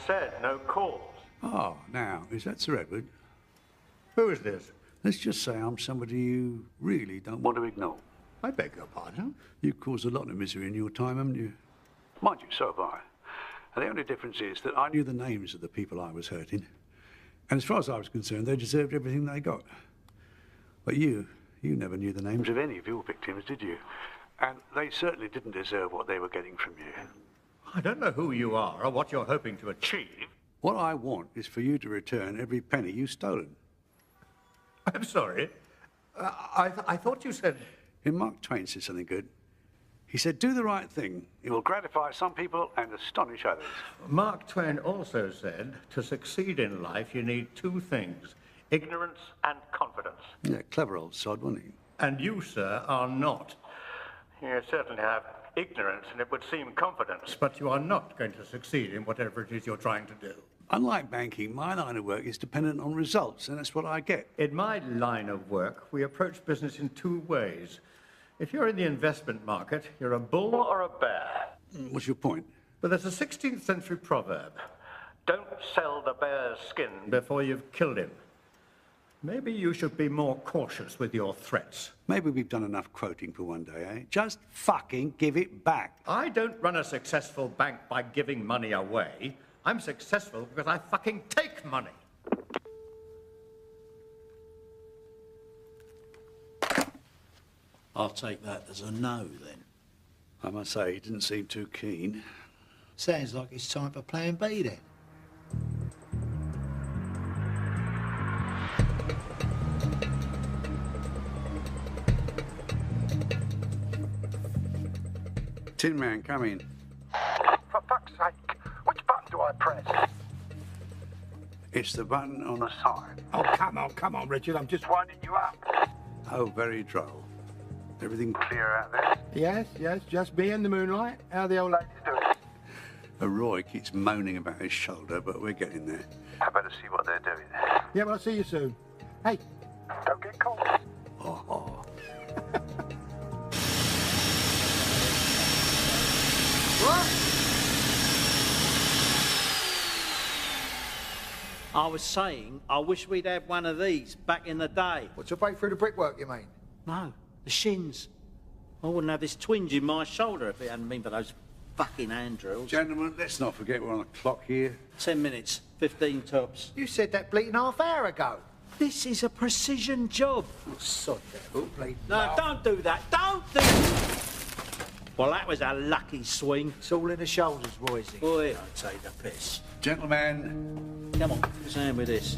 said no calls. Oh, now, is that Sir Edward? Who is this? Let's just say I'm somebody you really don't want to ignore. I beg your pardon? You've caused a lot of misery in your time, haven't you? Mind you, so have I. And the only difference is that I knew the names of the people I was hurting. And as far as I was concerned, they deserved everything they got. But you never knew the names of any of your victims, did you? And they certainly didn't deserve what they were getting from you. I don't know who you are or what you're hoping to achieve. What I want is for you to return every penny you've stolen. I'm sorry. I thought you said... And Mark Twain said something good. He said, do the right thing. It will gratify some people and astonish others. Mark Twain also said, to succeed in life, you need two things, ignorance and confidence. Yeah, clever old sod, wasn't he? And you, sir, are not. You certainly have ignorance, and it would seem confidence, but you are not going to succeed in whatever it is you're trying to do. Unlike banking, my line of work is dependent on results, and that's what I get. In my line of work, we approach business in two ways. If you're in the investment market, you're a bull or a bear. What's your point? But there's a 16th century proverb. Don't sell the bear's skin before you've killed him. Maybe you should be more cautious with your threats. Maybe we've done enough quoting for one day, eh? Just fucking give it back. I don't run a successful bank by giving money away. I'm successful because I fucking take money. I'll take that as a no, then. I must say, he didn't seem too keen. Sounds like it's time for plan B, then. Tin Man, come in. For fuck's sake, which button do I press? It's the button on the side. Oh, come on, Richard, I'm just winding you up. Oh, very droll. Everything clear out there? Yes, just me and the moonlight. How are the old ladies doing? Roy keeps moaning about his shoulder, but we're getting there. I better see what they're doing. Yeah, well, I'll see you soon. Hey, don't get caught. Oh. I was saying, I wish we'd had one of these back in the day. What's to break through the brickwork, you mean? No, the shins. I wouldn't have this twinge in my shoulder if it hadn't been for those fucking hand drills. Gentlemen, let's not forget we're on the clock here. 10 minutes, 15 tops. You said that bleating half hour ago. This is a precision job. Oh, sod that, hook, bleeding. No, don't do that. Don't do Well, that was a lucky swing. It's all in the shoulders, Royce. Boy, I'd take the piss. Gentlemen. Come on, let's hand with this.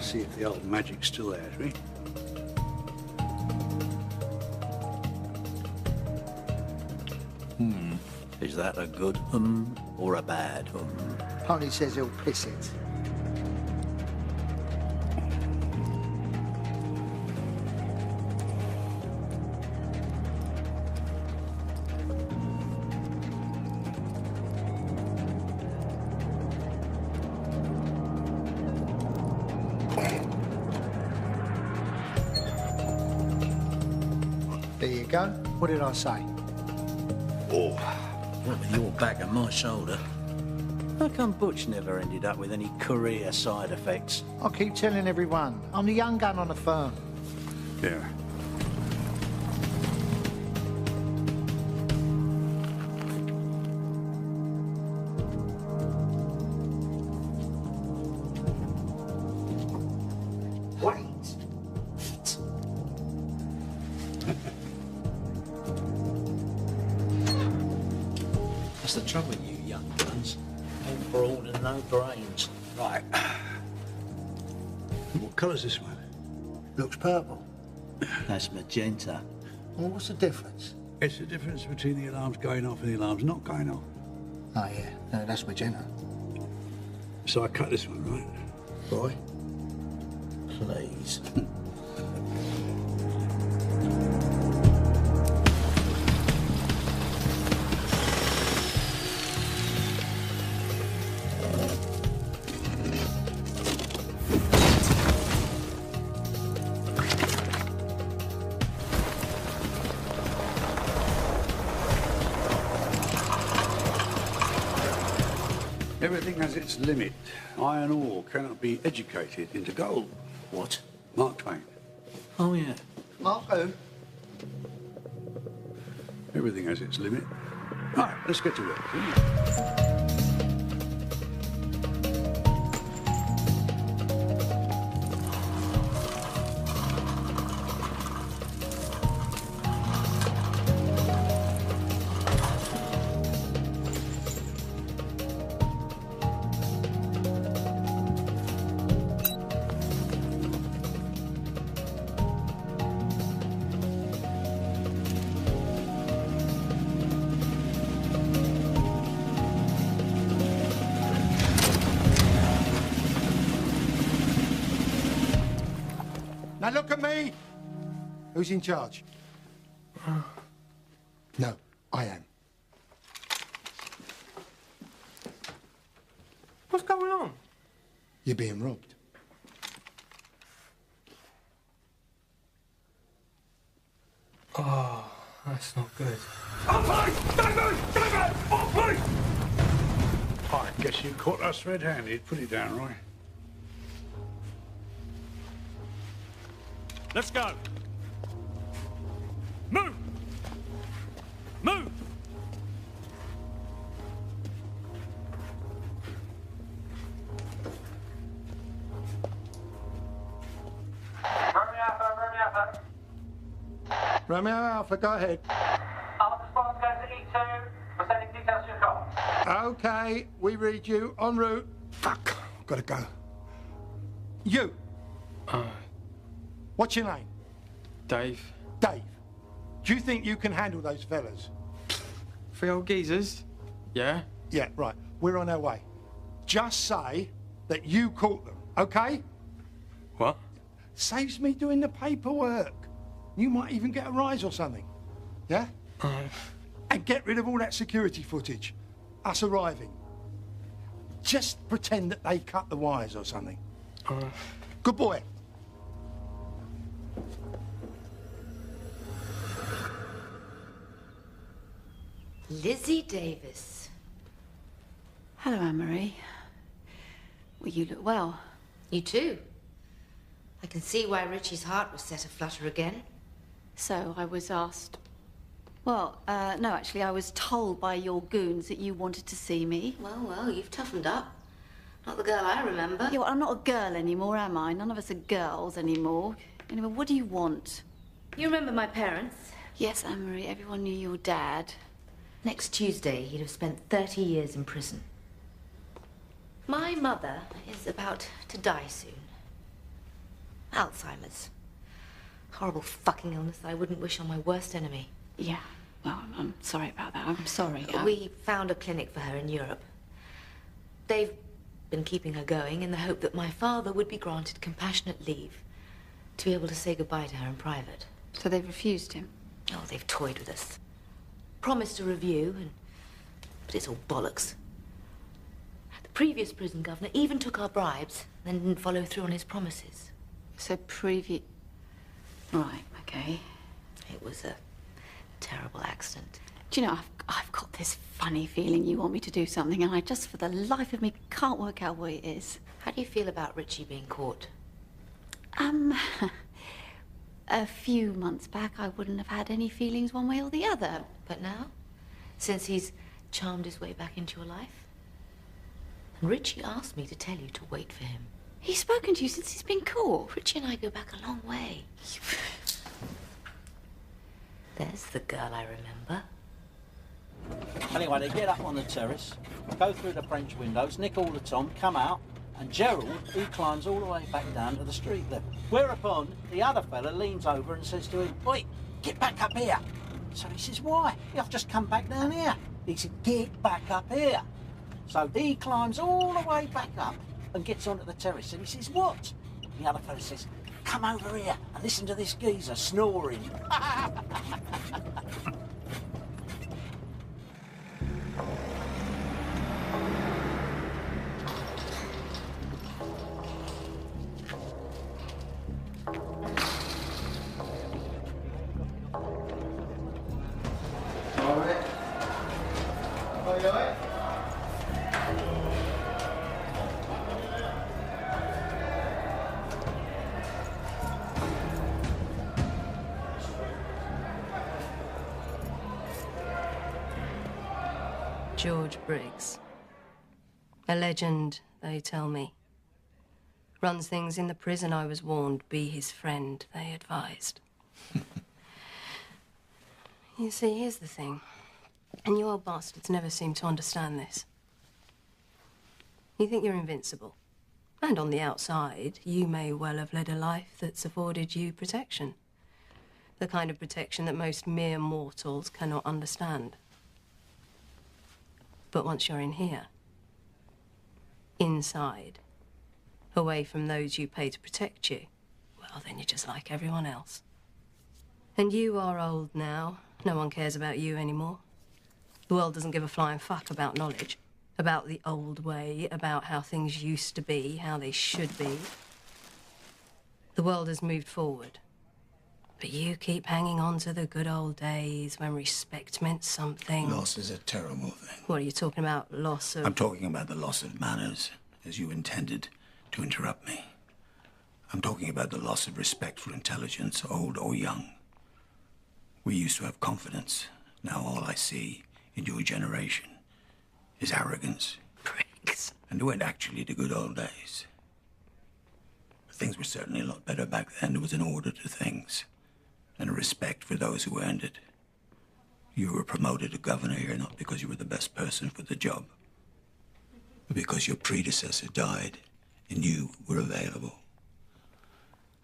See if the old magic's still there, shall we? Is that a good or a bad Pony says he'll piss it. There you go. What did I say? Oh. What with your back and my shoulder? How come Butch never ended up with any career side effects? I keep telling everyone, I'm the young gun on the firm. Yeah. That's the trouble with you young guns. No brawn and no brains. Right. What colour's this one? Looks purple. That's magenta. Well, what's the difference? It's the difference between the alarms going off and the alarms not going off. Oh, yeah. No, that's magenta. So I cut this one, right? Boy. Please. Everything has its limit. Iron ore cannot be educated into gold. What? Mark Twain. Oh, yeah. Mark who? Everything has its limit. Right, let's get to work, shall we? Now look at me. Who's in charge? No, I am. What's going on? You're being robbed. Oh, that's not good. I guess you caught us red-handed. Put it down, Roy. Let's go. Move! Move! Romeo Alpha, go ahead. Our response goes to E2. We're sending details to your car. Okay, we read you. En route. Fuck, gotta go. You. What's your name? Dave. Dave. Do you think you can handle those fellas? 3 old geezers? Yeah? Yeah, right. We're on our way. Just say that you caught them, okay? What? Saves me doing the paperwork. You might even get a rise or something. Yeah? And get rid of all that security footage. Us arriving. Just pretend that they cut the wires or something. Good boy. Lizzie Davis. Hello, Anne-Marie. Well, you look well. You too. I can see why Richie's heart was set aflutter again. So I was asked... Well, no, actually, I was told by your goons that you wanted to see me. Well, you've toughened up. Not the girl I remember. Yeah, well, I'm not a girl anymore, am I? None of us are girls anymore. Anyway, what do you want? You remember my parents? Yes, Anne-Marie, everyone knew your dad. Next Tuesday, he'd have spent 30 years in prison. My mother is about to die soon. Alzheimer's. Horrible fucking illness that I wouldn't wish on my worst enemy. Yeah, well, I'm sorry about that. I'm sorry. We found a clinic for her in Europe. They've been keeping her going in the hope that my father would be granted compassionate leave to be able to say goodbye to her in private. So they've refused him? Oh, they've toyed with us. Promised a review, but it's all bollocks. The previous prison governor even took our bribes, then didn't follow through on his promises. So Right, okay. It was a terrible accident. Do you know, I've got this funny feeling you want me to do something, and I just, for the life of me, can't work out what it is. How do you feel about Richie being caught? A few months back, I wouldn't have had any feelings one way or the other. But now? Since he's charmed his way back into your life? And Richie asked me to tell you to wait for him. He's spoken to you since he's been caught. Richie and I go back a long way. There's the girl I remember. Anyway, they get up on the terrace, go through the French windows, nick all the Tom, come out, and Gerald, he climbs all the way back down to the street level. Whereupon, the other fella leans over and says to him, "Oi, get back up here." So he says, "Why? I've just come back down here." He said, "Get back up here." So he climbs all the way back up and gets onto the terrace, and he says, "What?" The other fella says, "Come over here and listen to this geezer snoring." George Briggs. A legend, they tell me. Runs things in the prison, I was warned. Be his friend, they advised. You see, here's the thing. And you old bastards never seem to understand this. You think you're invincible. And on the outside, you may well have led a life that's afforded you protection. The kind of protection that most mere mortals cannot understand. But once you're in here, inside, away from those you pay to protect you, well, then you're just like everyone else. And you are old now. No one cares about you anymore. The world doesn't give a flying fuck about knowledge, about the old way, about how things used to be, how they should be. The world has moved forward. But you keep hanging on to the good old days when respect meant something. Loss is a terrible thing. What are you talking about, loss of... I'm talking about the loss of manners, as you intended to interrupt me. I'm talking about the loss of respect for intelligence, old or young. We used to have confidence. Now all I see in your generation is arrogance. Pricks. And it weren't actually the good old days. Things were certainly a lot better back then. There was an order to things and a respect for those who earned it. You were promoted to governor here not because you were the best person for the job, but because your predecessor died and you were available.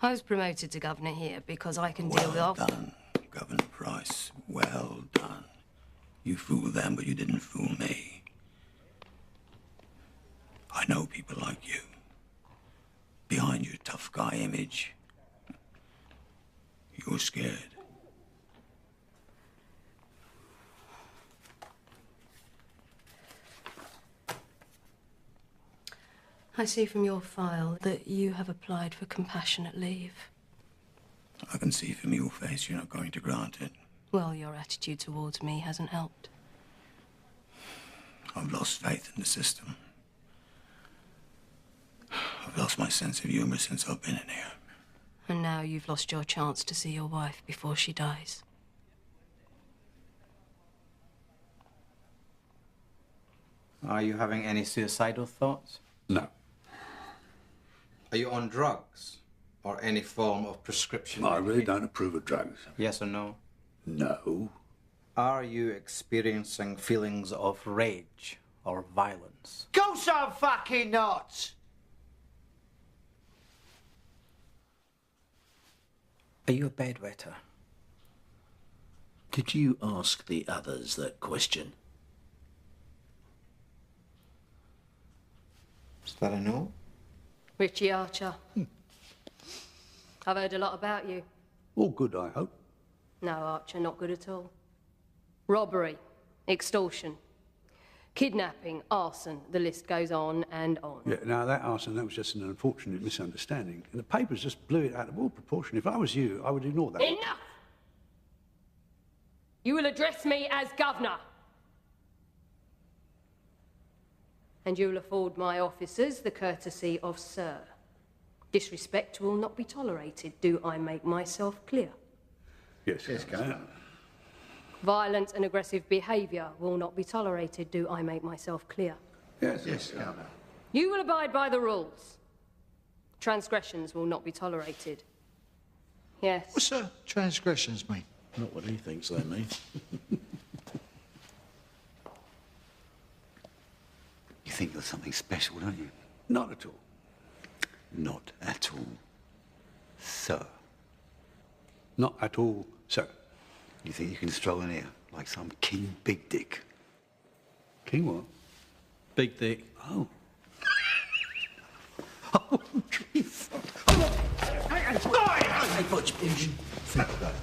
I was promoted to governor here because I can deal with... Well done, Governor Price. Well done. You fooled them, but you didn't fool me. I know people like you. Behind your tough guy image, you're scared. I see from your file that you have applied for compassionate leave. I can see from your face you're not going to grant it. Well, your attitude towards me hasn't helped. I've lost faith in the system. I've lost my sense of humor since I've been in here. And now you've lost your chance to see your wife before she dies. Are you having any suicidal thoughts? No. Are you on drugs or any form of prescription? I really don't approve of drugs. Yes or no? No. Are you experiencing feelings of rage or violence? Course I'm fucking not! Are you a bedwetter? Did you ask the others that question? Is that a no? Richie Archer. I've heard a lot about you. All good, I hope. No, Archer, not good at all. Robbery, extortion, kidnapping, arson, the list goes on and on. Yeah, now that arson, that was just an unfortunate misunderstanding. And the papers just blew it out of all proportion. If I was you, I would ignore that. Enough! You will address me as governor. And you'll afford my officers the courtesy of sir. Disrespect will not be tolerated. Do I make myself clear? Yes, yes, can. Violent and aggressive behaviour will not be tolerated. Do I make myself clear? Yes, yes, can. You will abide by the rules. Transgressions will not be tolerated. Yes. What's transgressions mean? Not what he thinks they mean. You think you're something special, don't you? Not at all. Not at all, sir. Not at all, sir. You think you can stroll in here like some king big dick? King what? Big dick. Oh. Oh, Jesus. Hey, Butch, Pigeon. Think about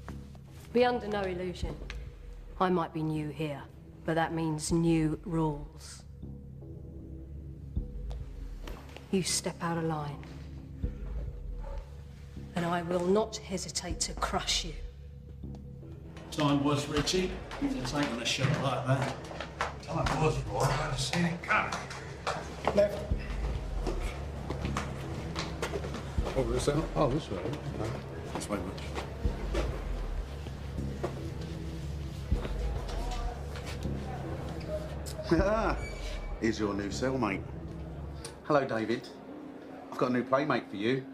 it. Be under no illusion. I might be new here, but that means new rules. You step out of line, and I will not hesitate to crush you. Time was, Richie. This ain't gonna show like that. Time was, Roy. I had seen it coming. Left. Oh, this way. Oh, this way. Thanks very much. Here's your new cellmate. Hello, David. I've got a new playmate for you.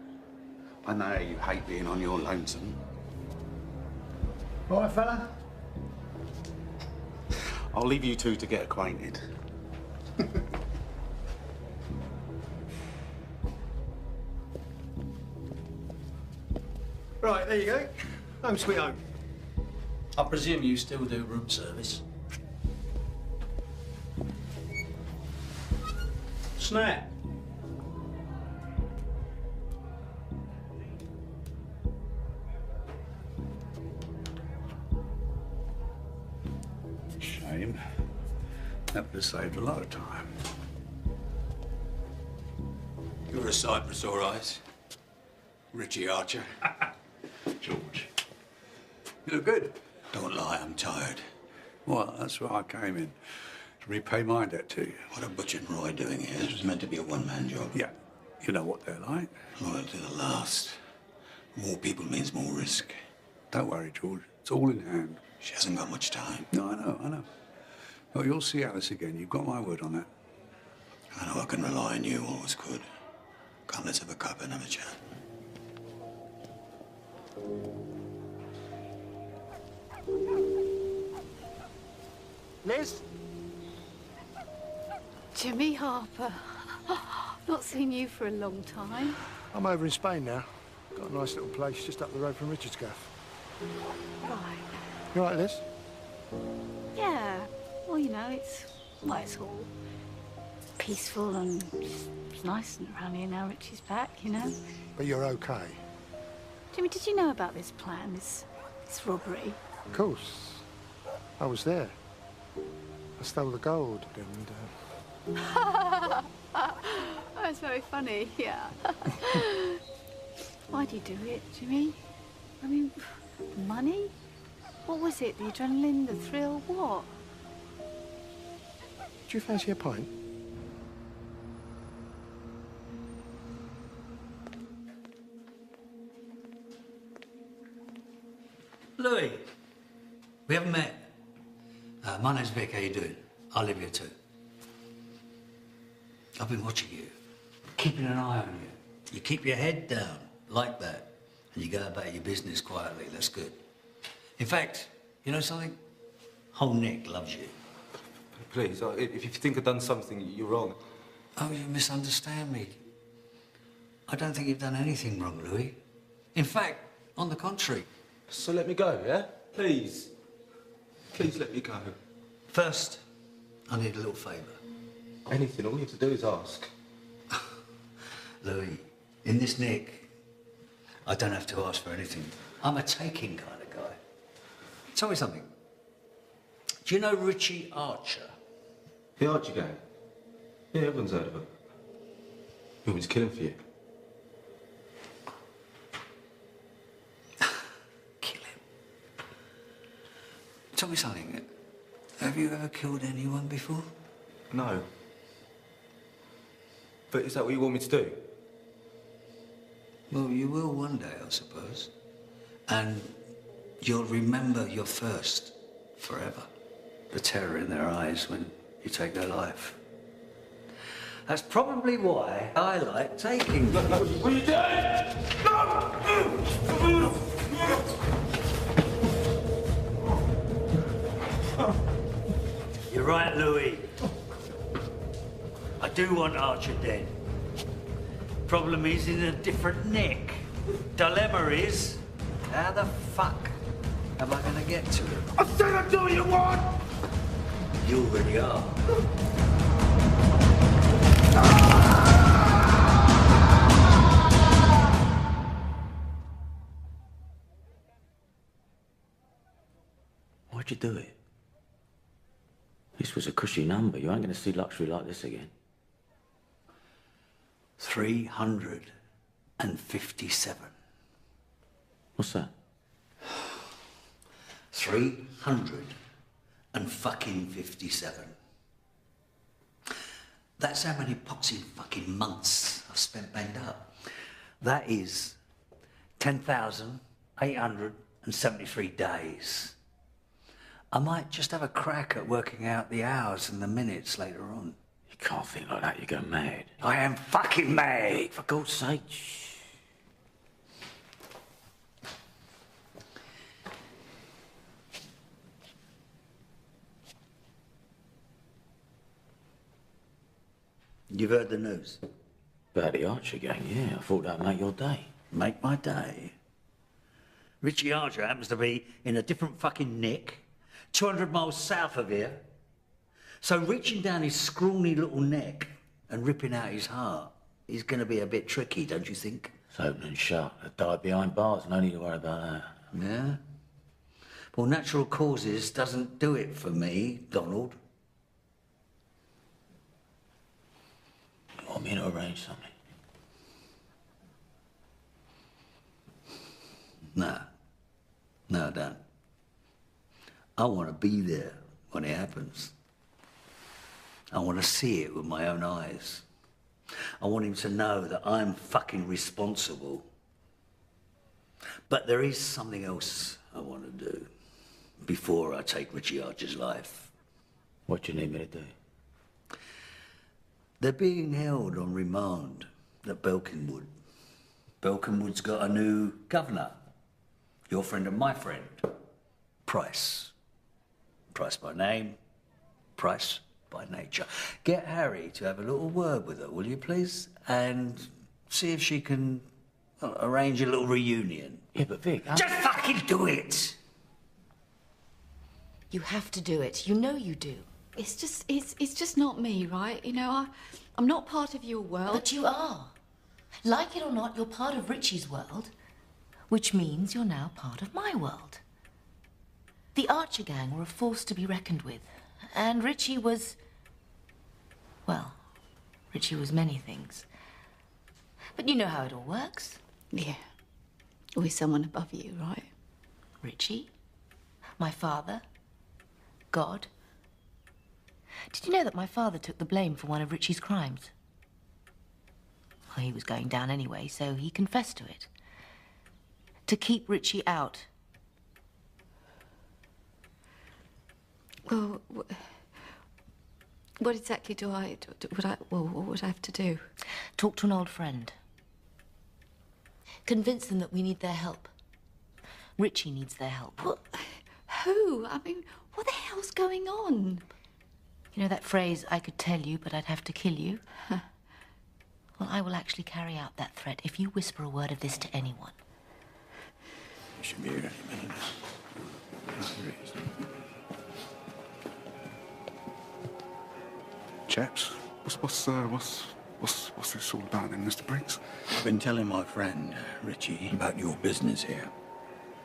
I know you hate being on your lonesome. All right, fella? I'll leave you two to get acquainted. Right, there you go. Home sweet home. I presume you still do room service. Snap. Shame. That would have saved a lot of time. You're a sight for sore eyes. Richie Archer. George. You look good. Don't lie, I'm tired. Well, that's why I came in. To repay my debt to you. What are Butch and Roy doing here? This was meant to be a one-man job. Yeah. You know what they're like. Loyal to the last. More people means more risk. Don't worry, George. It's all in hand. She hasn't got much time. No, I know. Well, you'll see Alice again. You've got my word on that. I know I can rely on you, always could. Come, let's have a cup and have a chat. Liz? Jimmy Harper. Not seen you for a long time. I'm over in Spain now. Got a nice little place just up the road from Richard's gaff. Right. You all right, Liz? Yeah. Well, you know, it's all peaceful and it's nice and around here now Richie's back, you know. But you're okay? Jimmy, did you know about this plan, this robbery? Of course. I was there. I stole the gold and... That's very funny, yeah. Why'd you do it, Jimmy? I mean, money? What was it? The adrenaline, the thrill, what? Do you fancy a pint? Louis, we haven't met. My name's Vic, how you doing? I live here too. I've been watching you, keeping an eye on you. You keep your head down, like that, and you go about your business quietly, that's good. In fact, you know something? Whole Nick loves you. Please, if you think I've done something, you're wrong. Oh, you misunderstand me. I don't think you've done anything wrong, Louis. In fact, on the contrary. So let me go, yeah? Please. Please let me go. First, I need a little favour. Anything, all you have to do is ask. Louis, in this nick, I don't have to ask for anything. I'm a taking kind of guy. Tell me something. Do you know Richie Archer? The Archer gang? Yeah, everyone's heard of him. You want me to kill him for you? Kill him? Tell me something. Have you ever killed anyone before? No. But is that what you want me to do? Well, you will one day, I suppose. And you'll remember your first forever. The terror in their eyes when you take their life. That's probably why I like taking them. No, what are you doing? No! You're right, Louis. I do want Archer dead. Problem is in a different nick. Dilemma is, how the fuck am I gonna get to him? I said I'd do what you want! You already are. Why'd you do it? This was a cushy number. You ain't going to see luxury like this again. 357. What's that? 357. That's how many poxy fucking months I've spent banged up. That is 10,873 days. I might just have a crack at working out the hours and the minutes later on. You can't think like that, you go mad. I am fucking mad! Vic, for God's sake, shh. You've heard the news? About the Archer gang, yeah. I thought that'd make your day. Make my day. Richie Archer happens to be in a different fucking nick, 200 miles south of here. So reaching down his scrawny little neck and ripping out his heart is going to be a bit tricky, don't you think? It's open and shut. They died behind bars. No need to worry about that. Yeah? Well, natural causes doesn't do it for me, Donald. You want me to arrange something? No, I don't. I want to be there when it happens. I want to see it with my own eyes. I want him to know that I'm fucking responsible. But there is something else I want to do before I take Richie Archer's life. What do you need me to do? They're being held on remand at Belkinwood. Belkinwood's got a new governor. Your friend and my friend. Price. Price by name, Price by nature. Get Harry to have a little word with her, will you please? And see if she can arrange a little reunion. Yeah, but Vic... Just fucking do it! You have to do it. You know you do. It's just not me, right? You know, I'm not part of your world. But you are. Like it or not, you're part of Richie's world, which means you're now part of my world. The Archer gang were a force to be reckoned with, and Richie was... well, Richie was many things. But you know how it all works. Yeah. Always someone above you, right? Richie, my father, God. Did you know that my father took the blame for one of Richie's crimes? Well, he was going down anyway, so he confessed to it. To keep Richie out. Well, what exactly what would I have to do? Talk to an old friend. Convince them that we need their help. Richie needs their help. Well, who? I mean, what the hell's going on? You know that phrase, I could tell you, but I'd have to kill you? Huh. Well, I will actually carry out that threat if you whisper a word of this to anyone. You should be here any minute. Chaps, what's this all about then, Mr. Briggs? I've been telling my friend, Richie, about your business here.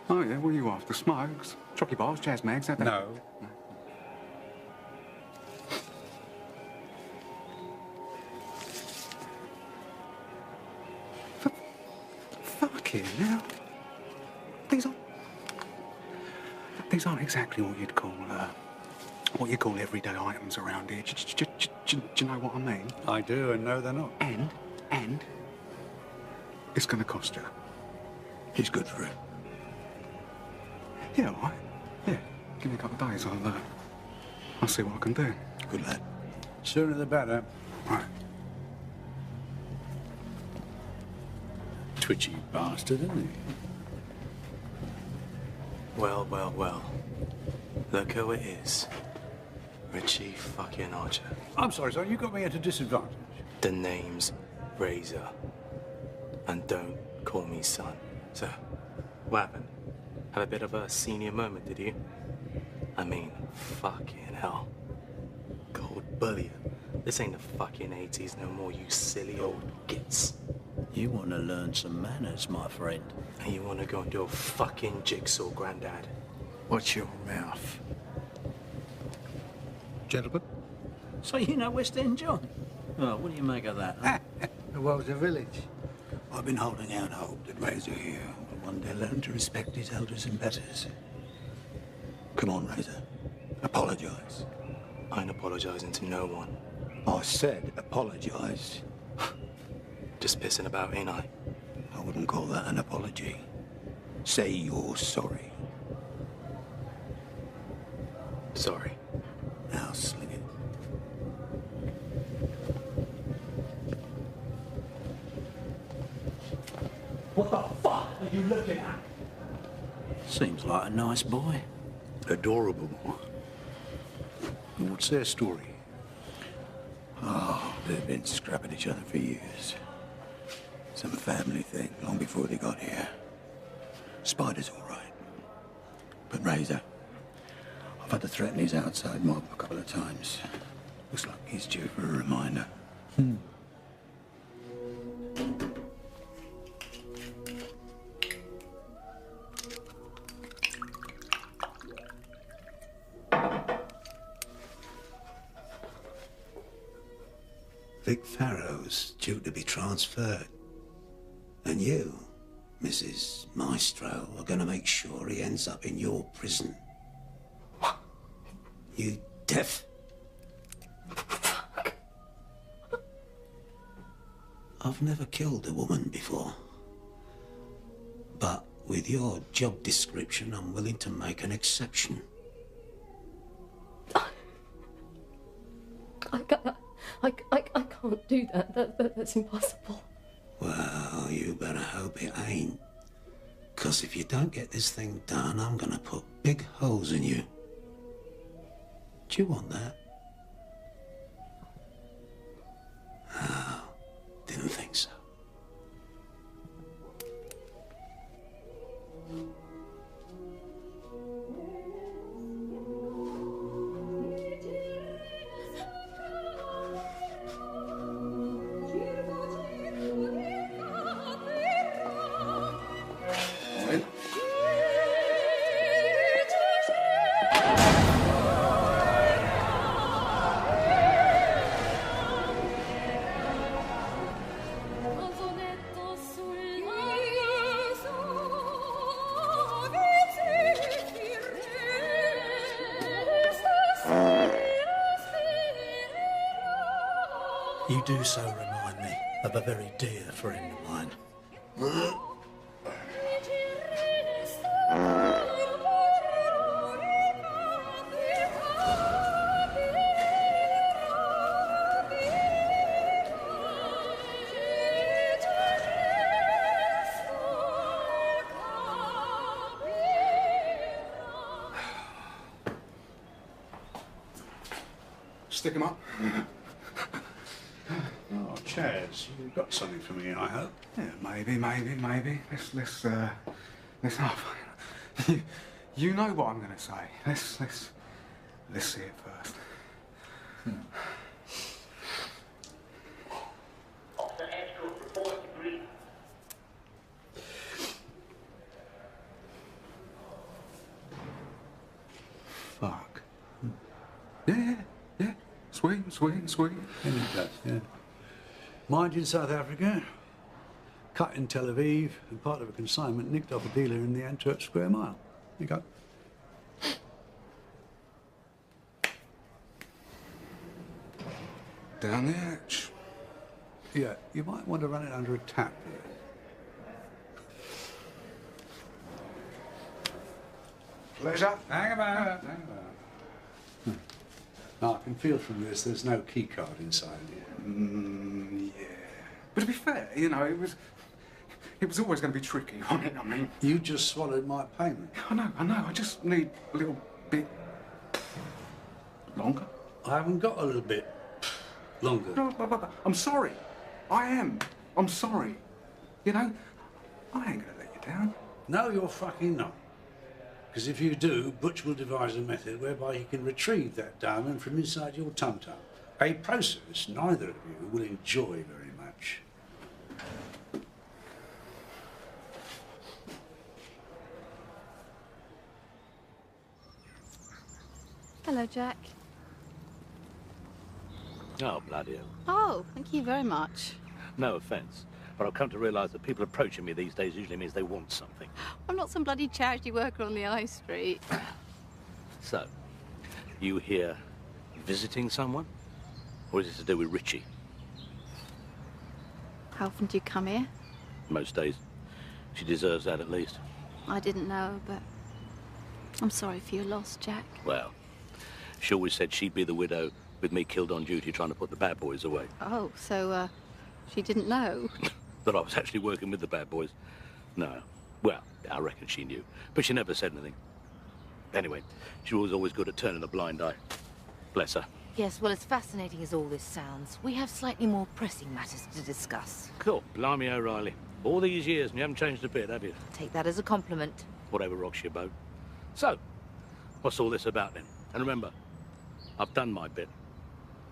Oh, yeah, what are you after? Smokes? Chocolate bars, jazz mags, that? No. Fucking hell. These aren't exactly what you'd call everyday items around here. Do you know what I mean? I do, and no, they're not. And it's going to cost you. He's good for it. Yeah, all right. Yeah, give me a couple of days, I'll see what I can do. Good lad. Sooner the better. Right. Twitchy bastard, isn't he? Well, well, well. Look who it is. Richie fucking Archer. I'm sorry, sir. You got me at a disadvantage. The name's Razor. And don't call me son. So, what happened? Had a bit of a senior moment, did you? I mean, fucking hell. Cold bullion. This ain't the fucking 80s no more, you silly old gits. You want to learn some manners, my friend. And you want to go and do a fucking jigsaw, Grandad. Watch your mouth. Gentlemen? So you know West End John? Oh, what do you make of that? Huh? What was the village? I've been holding out hope that Razor here will one day learn to respect his elders and betters. Come on, Razor. Apologize. I ain't apologizing to no one. I said apologize. Just pissing about, ain't I? I wouldn't call that an apology. Say you're sorry. Sorry. Now sling it. What the fuck are you looking at? Seems like a nice boy. Adorable. What's their story? Oh, they've been scrapping each other for years. Some family thing, long before they got here. Spider's all right. But Razor, I've had to threaten his outside mob a couple of times. Looks like he's due for a reminder. Vic Farrow's due to be transferred. And you, Mrs. Maestro, are going to make sure he ends up in your prison. You deaf? I've never killed a woman before. But with your job description, I'm willing to make an exception. I can't do that. That's impossible. Well, you better hope it ain't. 'Cause if you don't get this thing done, I'm gonna put big holes in you. Do you want that? Oh, didn't think so. You do so remind me of a very dear friend of mine. Stick him up. Oh, Chaz, you've got something for me, I hope. Yeah, maybe. Let's you know what I'm gonna say. Let's see it first. Fuck. Yeah. Sweet. And it does, yeah. Mind in South Africa, cut in Tel Aviv, and part of a consignment nicked off a dealer in the Antwerp Square Mile. You go. Down the hatch. Yeah, you might want to run it under a tap. Pleasure. Hang about. Now, I can feel from this there's no key card inside here. Yeah. But to be fair, you know, it was always going to be tricky, wasn't it? I mean... You just swallowed my payment. I know. I just need a little bit... longer. I haven't got a little bit longer. No, I'm sorry. I am. I'm sorry. You know, I ain't going to let you down. No, you're fucking not. Because if you do, Butch will devise a method whereby he can retrieve that diamond from inside your tum-tum. A process neither of you will enjoy very much. Hello, Jack. Oh, bloody hell. Oh, thank you very much. No offence, but I've come to realise that people approaching me these days usually means they want something. I'm not some bloody charity worker on the high street. So, you here visiting someone? Or is it to do with Richie? How often do you come here? Most days. She deserves that at least. I didn't know, but I'm sorry for your loss, Jack. Well, She always said she'd be the widow with me killed on duty trying to put the bad boys away. Oh, so, she didn't know? That I was actually working with the bad boys. No. Well, I reckon she knew. But she never said anything. Anyway, she was always good at turning a blind eye. Bless her. Yes, well, as fascinating as all this sounds, we have slightly more pressing matters to discuss. Cool. Blimey O'Reilly. All these years and you haven't changed a bit, have you? Take that as a compliment. Whatever rocks your boat. So, what's all this about then? And remember, I've done my bit.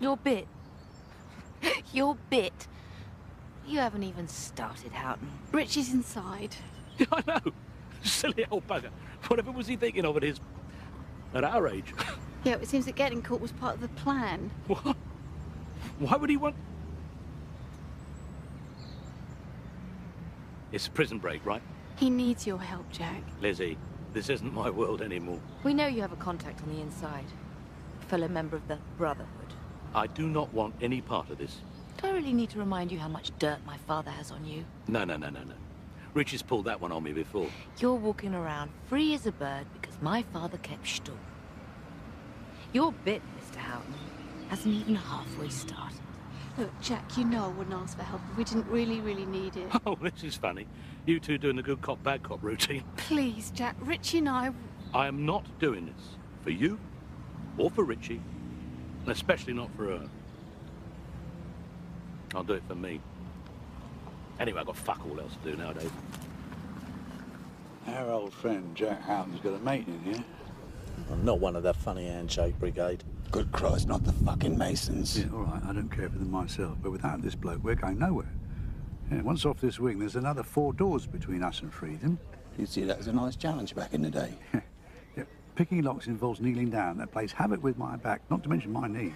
Your bit? Your bit? You haven't even started, Houghton. Richie's inside. I know. Silly old bugger. Whatever was he thinking of at our age? Yeah, it seems that getting caught was part of the plan. What? Why would he want... It's a prison break, right? He needs your help, Jack. Lizzie, this isn't my world anymore. We know you have a contact on the inside. A fellow member of the Brotherhood. I do not want any part of this. Do I really need to remind you how much dirt my father has on you? No. Richie's pulled that one on me before. You're walking around free as a bird because my father kept stall. Your bit, Mr. Houghton, hasn't even halfway started. Look, Jack, you know I wouldn't ask for help if we didn't really need it. Oh, this is funny. You two doing the good cop, bad cop routine. Please, Jack, Richie and I am not doing this for you or for Richie, and especially not for her. I'll do it for me. Anyway, I've got fuck all else to do nowadays. Our old friend Jack Houghton's got a mate in here. I'm not one of the funny handshake brigade. Good Christ, not the fucking Masons. Yeah, all right, I don't care for them myself, but without this bloke, we're going nowhere. Yeah, once off this wing, there's another 4 doors between us and freedom. You'd see that as a nice challenge back in the day. Yeah, picking locks involves kneeling down. That plays havoc with my back, not to mention my knees.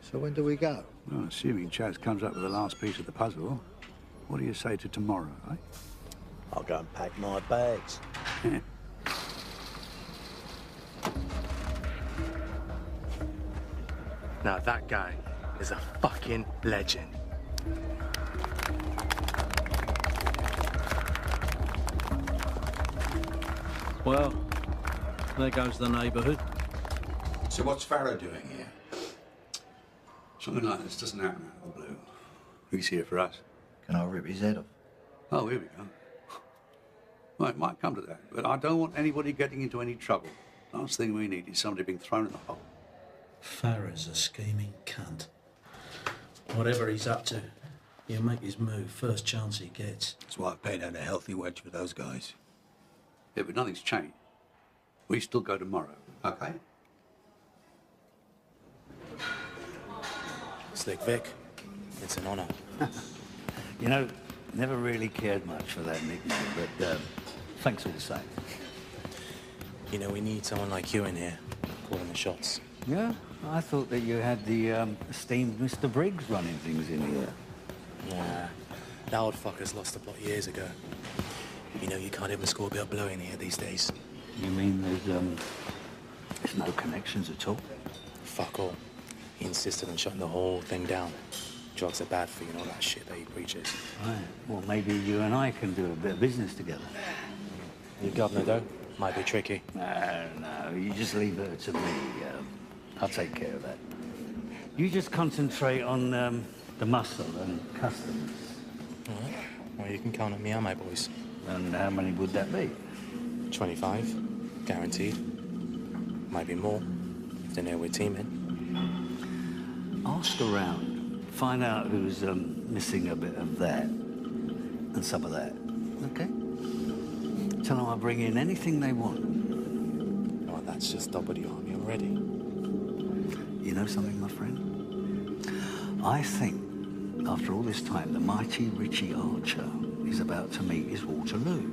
So when do we go? Well, assuming Chaz comes up with the last piece of the puzzle, what do you say to tomorrow, eh? I'll go and pack my bags. Yeah. Now that guy is a fucking legend. Well, there goes the neighbourhood. So what's Farrow doing here? Something like this doesn't happen out of the blue. He's here for us. Can I rip his head off? Oh, here we go. Well, it might come to that, but I don't want anybody getting into any trouble. Last thing we need is somebody being thrown in the hole. Farrow's a scheming cunt. Whatever he's up to, he'll make his move first chance he gets. That's why I paid out a healthy wedge for those guys. Yeah, but nothing's changed. We still go tomorrow, okay? Slick Vic, it's an honour. You know, never really cared much for that nickname, but thanks all the same. You know, we need someone like you in here, calling the shots. Yeah? I thought that you had the esteemed Mr. Briggs running things in here. Nah, that old fucker's lost the plot years ago. You know, you can't even score a bit of blow in here these days. You mean there's no connections at all? Fuck all. He insisted on shutting the whole thing down. Drugs are bad for you and all that shit that he preaches. Right. Well, maybe you and I can do a bit of business together. Your governor, though, might be tricky. No, you just leave her to me. I'll take care of that. You just concentrate on the muscle and customs. All right. Well, you can count on me and my boys. And how many would that be? 25, guaranteed. Might be more, if they know we're teaming. Ask around. Find out who's missing a bit of that and some of that, okay? Tell them I'll bring in anything they want. Well, that's just double the army already. You know something, my friend? I think, after all this time, the mighty Richie Archer is about to meet his Waterloo.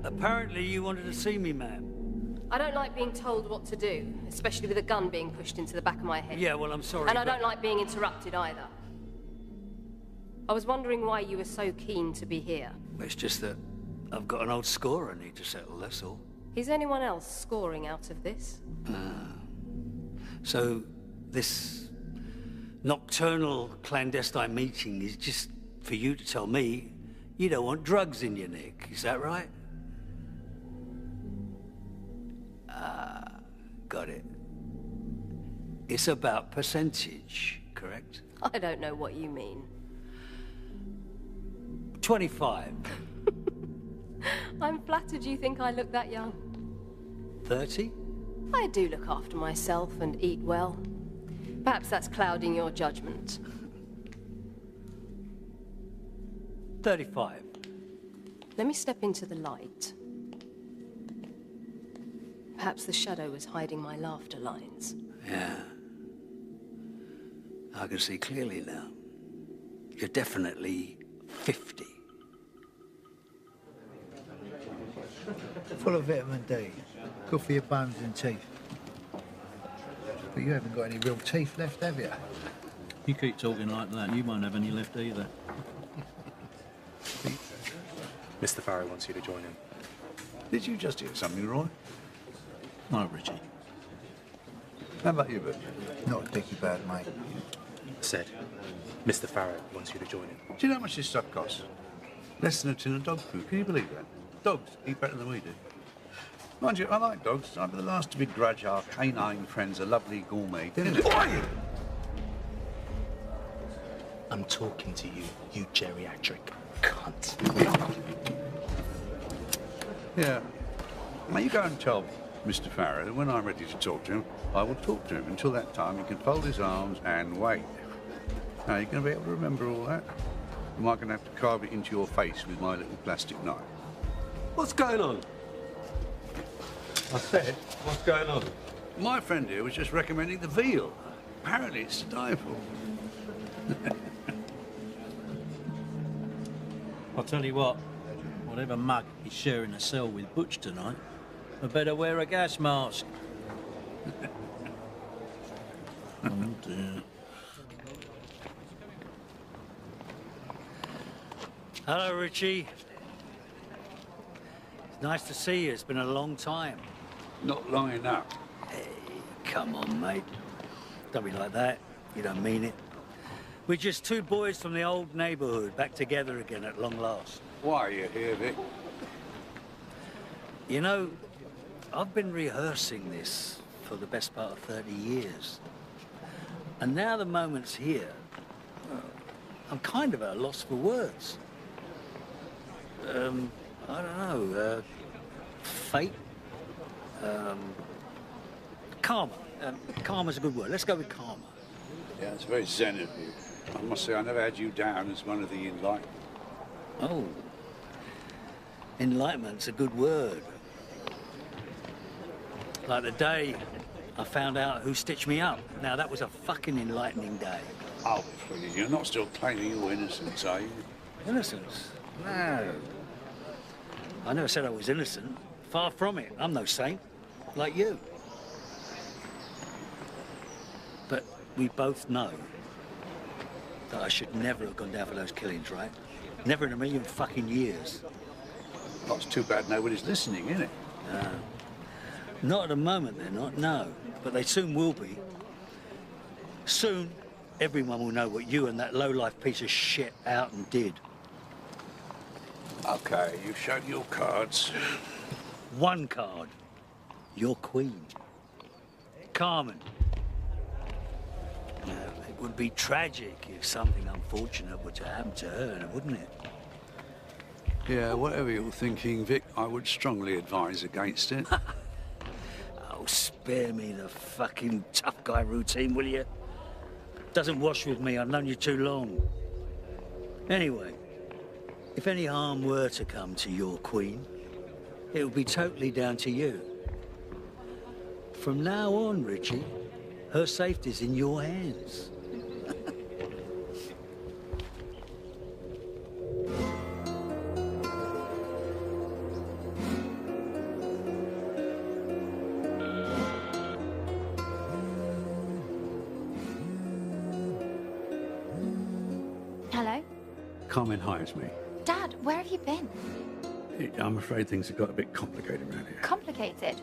Apparently you wanted to see me, ma'am. I don't like being told what to do, especially with a gun being pushed into the back of my head. Yeah, well, I'm sorry, And I don't like being interrupted either. I was wondering why you were so keen to be here. It's just that I've got an old score I need to settle, that's all. Is anyone else scoring out of this? So, this nocturnal clandestine meeting is just for you to tell me you don't want drugs in your neck. Is that right? Got it. It's about percentage, correct? I don't know what you mean. 25. I'm flattered you think I look that young. 30? I do look after myself and eat well. Perhaps that's clouding your judgment. 35. Let me step into the light. Perhaps the shadow was hiding my laughter lines. Yeah. I can see clearly now. You're definitely 50. Full of vitamin D. Good for your bones and teeth. But you haven't got any real teeth left, have you? You keep talking like that, you won't have any left either. Mr. Farrow wants you to join him. Did you just hear something, Roy? No, Richie. How about you, Bert? Not a dicky bad, mate. Said, Mr. Farrow wants you to join him. Do you know how much this stuff costs? Less than a tin of dog food. Can you believe that? Dogs eat better than we do. Mind you, I like dogs. I'm the last to begrudge our canine friends a lovely gourmet dinner. Boy! I'm talking to you, you geriatric cunt. Yeah. Now you go and tell Mr. Farrow that when I'm ready to talk to him, I will talk to him. Until that time, he can fold his arms and wait. Now, you're going to be able to remember all that? Am I going to have to carve it into your face with my little plastic knife? What's going on? I said, what's going on? My friend here was just recommending the veal. Apparently it's to die for. I'll tell you what, whatever mug is sharing a cell with Butch tonight, I better wear a gas mask. Oh dear. Hello, Richie. It's nice to see you. It's been a long time. Not long enough. Hey, come on, mate. Don't be like that. You don't mean it. We're just two boys from the old neighborhood back together again at long last. Why are you here, Vic? You know, I've been rehearsing this for the best part of 30 years. And now the moment's here. I'm kind of at a loss for words. I don't know, fate? Karma. Karma's a good word. Let's go with karma. Yeah, it's very zen of you. I must say, I never had you down as one of the enlightened. Oh. Enlightenment's a good word. Like the day I found out who stitched me up. Now, that was a fucking enlightening day. Oh, please, you're not still claiming your innocence, are you? Innocence? No. I never said I was innocent. Far from it. I'm no saint. Like you. But we both know that I should never have gone down for those killings, right? Never in a million fucking years. Well, it's too bad nobody's listening, isn't it? Not at the moment, they're not, no. But they soon will be. Soon, everyone will know what you and that low-life piece of shit out and did. Okay, you've shown your cards. One card. Your queen. Carmen. Now, it would be tragic if something unfortunate were to happen to her, wouldn't it? Yeah, whatever you're thinking, Vic, I would strongly advise against it. Oh, spare me the fucking tough guy routine, will you? Doesn't wash with me. I've known you too long. Anyway, if any harm were to come to your queen, it would be totally down to you. From now on, Richie, her safety's in your hands. Hello? Carmen hires me. Dad, where have you been? I'm afraid things have got a bit complicated around here. Complicated?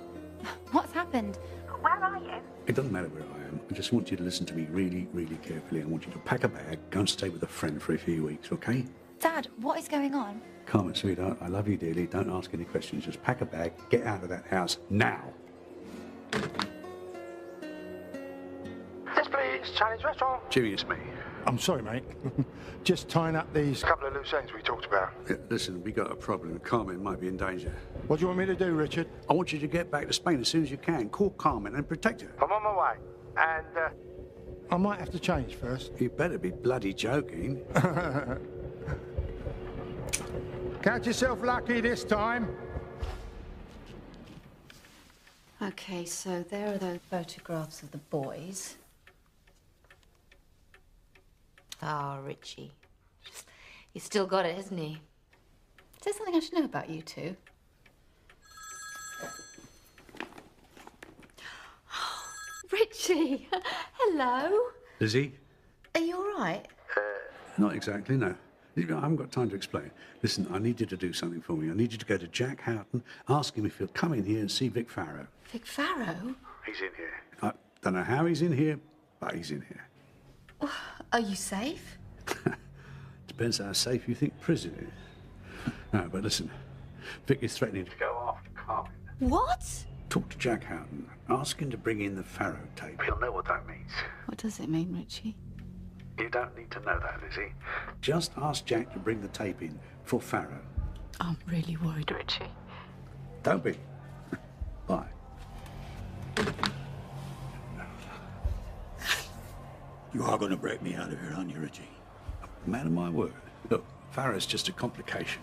What's happened? Where are you? It doesn't matter where I am. I just want you to listen to me really, really carefully. I want you to pack a bag, go and stay with a friend for a few weeks, okay? Dad, what is going on? Carmen, sweetheart, I love you dearly. Don't ask any questions. Just pack a bag, get out of that house now. Yes, please. Chinese restaurant. Jimmy, it's me. I'm sorry, mate. Just tying up these couple of loose ends we talked about. Yeah, listen, we got a problem. Carmen might be in danger. What do you want me to do, Richard? I want you to get back to Spain as soon as you can. Call Carmen and protect her. I'm on my way. And, I might have to change first. You better be bloody joking. Count yourself lucky this time. Okay, so there are those photographs of the boys. Ah, Richie. He's still got it, hasn't he? Is there something I should know about you two? Richie! Hello! Lizzie? Are you all right? Not exactly, no. I haven't got time to explain. Listen, I need you to do something for me. I need you to go to Jack Houghton, ask him if he'll come in here and see Vic Farrow. Vic Farrow? He's in here. I don't know how he's in here, but he's in here. Are you safe? Depends how safe you think prison is. No, but listen, Vic is threatening to go after Carmen. What? Talk to Jack Houghton. Ask him to bring in the Farrow tape. He'll know what that means. What does it mean, Richie? You don't need to know that, Lizzie. Just ask Jack to bring the tape in for Farrow. I'm really worried, Richie. Don't be. Bye. You are going to break me out of here, aren't you, Richie? Man of my word. Look, Farrow's just a complication.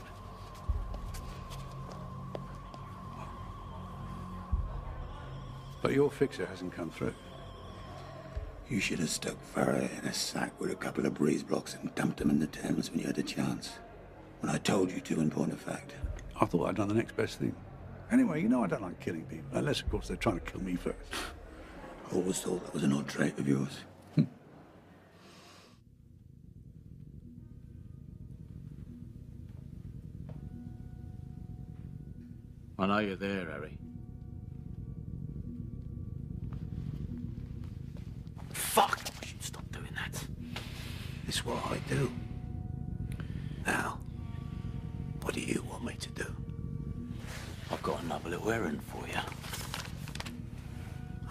But your fixer hasn't come through. You should have stuck Farrow in a sack with a couple of breeze blocks and dumped him in the Thames when you had a chance. When I told you to, in point of fact. I thought I'd done the next best thing. Anyway, you know I don't like killing people. Unless, of course, they're trying to kill me first. I always thought that was an odd trait of yours. I know you're there, Harry. Fuck! I should stop doing that. It's what I do. Now, what do you want me to do? I've got another little errand for you.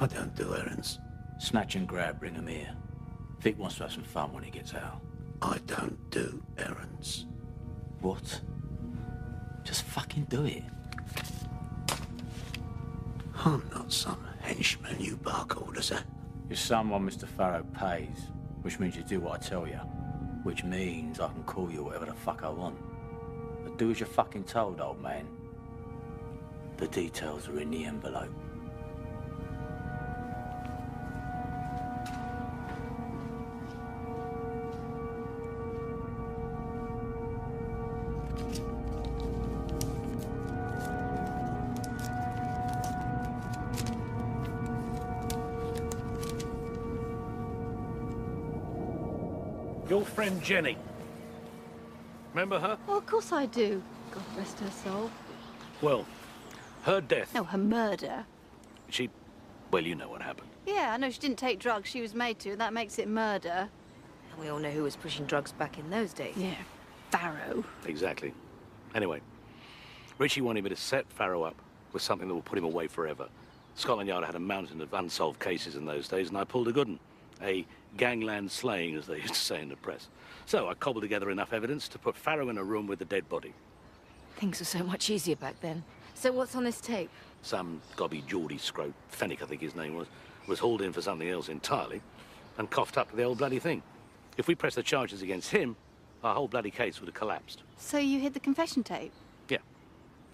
I don't do errands. Snatch and grab, bring him here. Vic wants to have some fun when he gets out. I don't do errands. What? Just fucking do it. I'm not some henchman you bark orders at. You're someone Mr. Farrow pays, which means you do what I tell you. Which means I can call you whatever the fuck I want. But do as you're fucking told, old man. The details are in the envelope. Your friend Jenny. Remember her? Oh, of course I do. God rest her soul. Well, her death. No, her murder. Well, you know what happened. Yeah, I know she didn't take drugs. She was made to. That makes it murder. And we all know who was pushing drugs back in those days. Yeah, Farrow. Exactly. Anyway, Richie wanted me to set Farrow up with something that will put him away forever. Scotland Yard had a mountain of unsolved cases in those days, and I pulled a good one. A gangland slaying, as they used to say in the press. So I cobbled together enough evidence to put Farrow in a room with a dead body. Things were so much easier back then. So what's on this tape? Some gobby Geordie scrope, Fennick I think his name was hauled in for something else entirely and coughed up to the old bloody thing. If we pressed the charges against him, our whole bloody case would have collapsed. So you hid the confession tape? Yeah.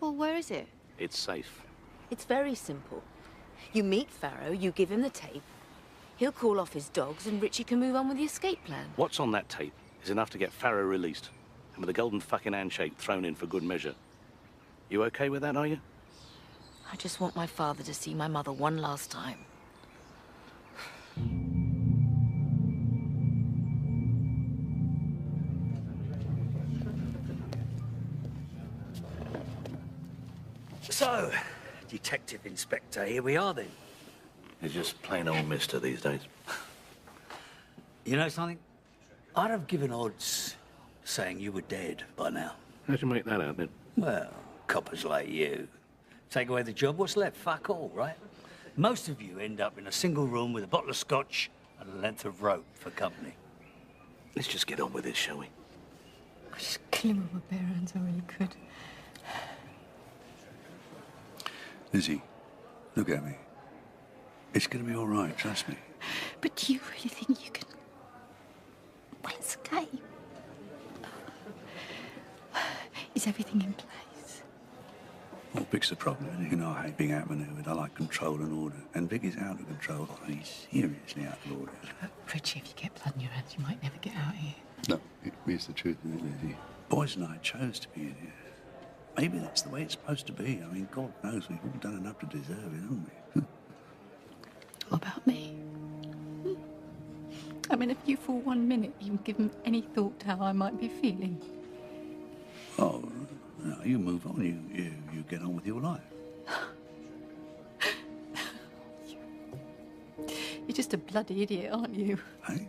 Well, where is it? It's safe. It's very simple. You meet Farrow, you give him the tape, he'll call off his dogs and Richie can move on with the escape plan. What's on that tape is enough to get Farrow released, and with a golden fucking handshake thrown in for good measure. You okay with that, are you? I just want my father to see my mother one last time. So, Detective Inspector, here we are then. He's just plain old mister these days. You know something? I'd have given odds saying you were dead by now. How'd you make that out, then? Well, coppers like you. Take away the job, what's left? Fuck all, right? Most of you end up in a single room with a bottle of scotch and a length of rope for company. Let's just get on with this, shall we? I just kill him with my bare hands, I really could. Lizzie, look at me. It's going to be all right, trust me. But do you really think you can... Well, it's okay. Is everything in place? Well, Vic's the problem. You know, I hate being outmaneuvered. I like control and order. And Vic is out of control. He's seriously out of order. Richie, if you get blood in your hands, you might never get out of here. No, it's the truth, isn't it, Lizzie? Boys and I chose to be in here. Maybe that's the way it's supposed to be. I mean, God knows we've all done enough to deserve it, haven't we? What about me? I mean, if you for 1 minute even given any thought to how I might be feeling. Oh, no, you move on. You get on with your life. You're just a bloody idiot, aren't you? Hey?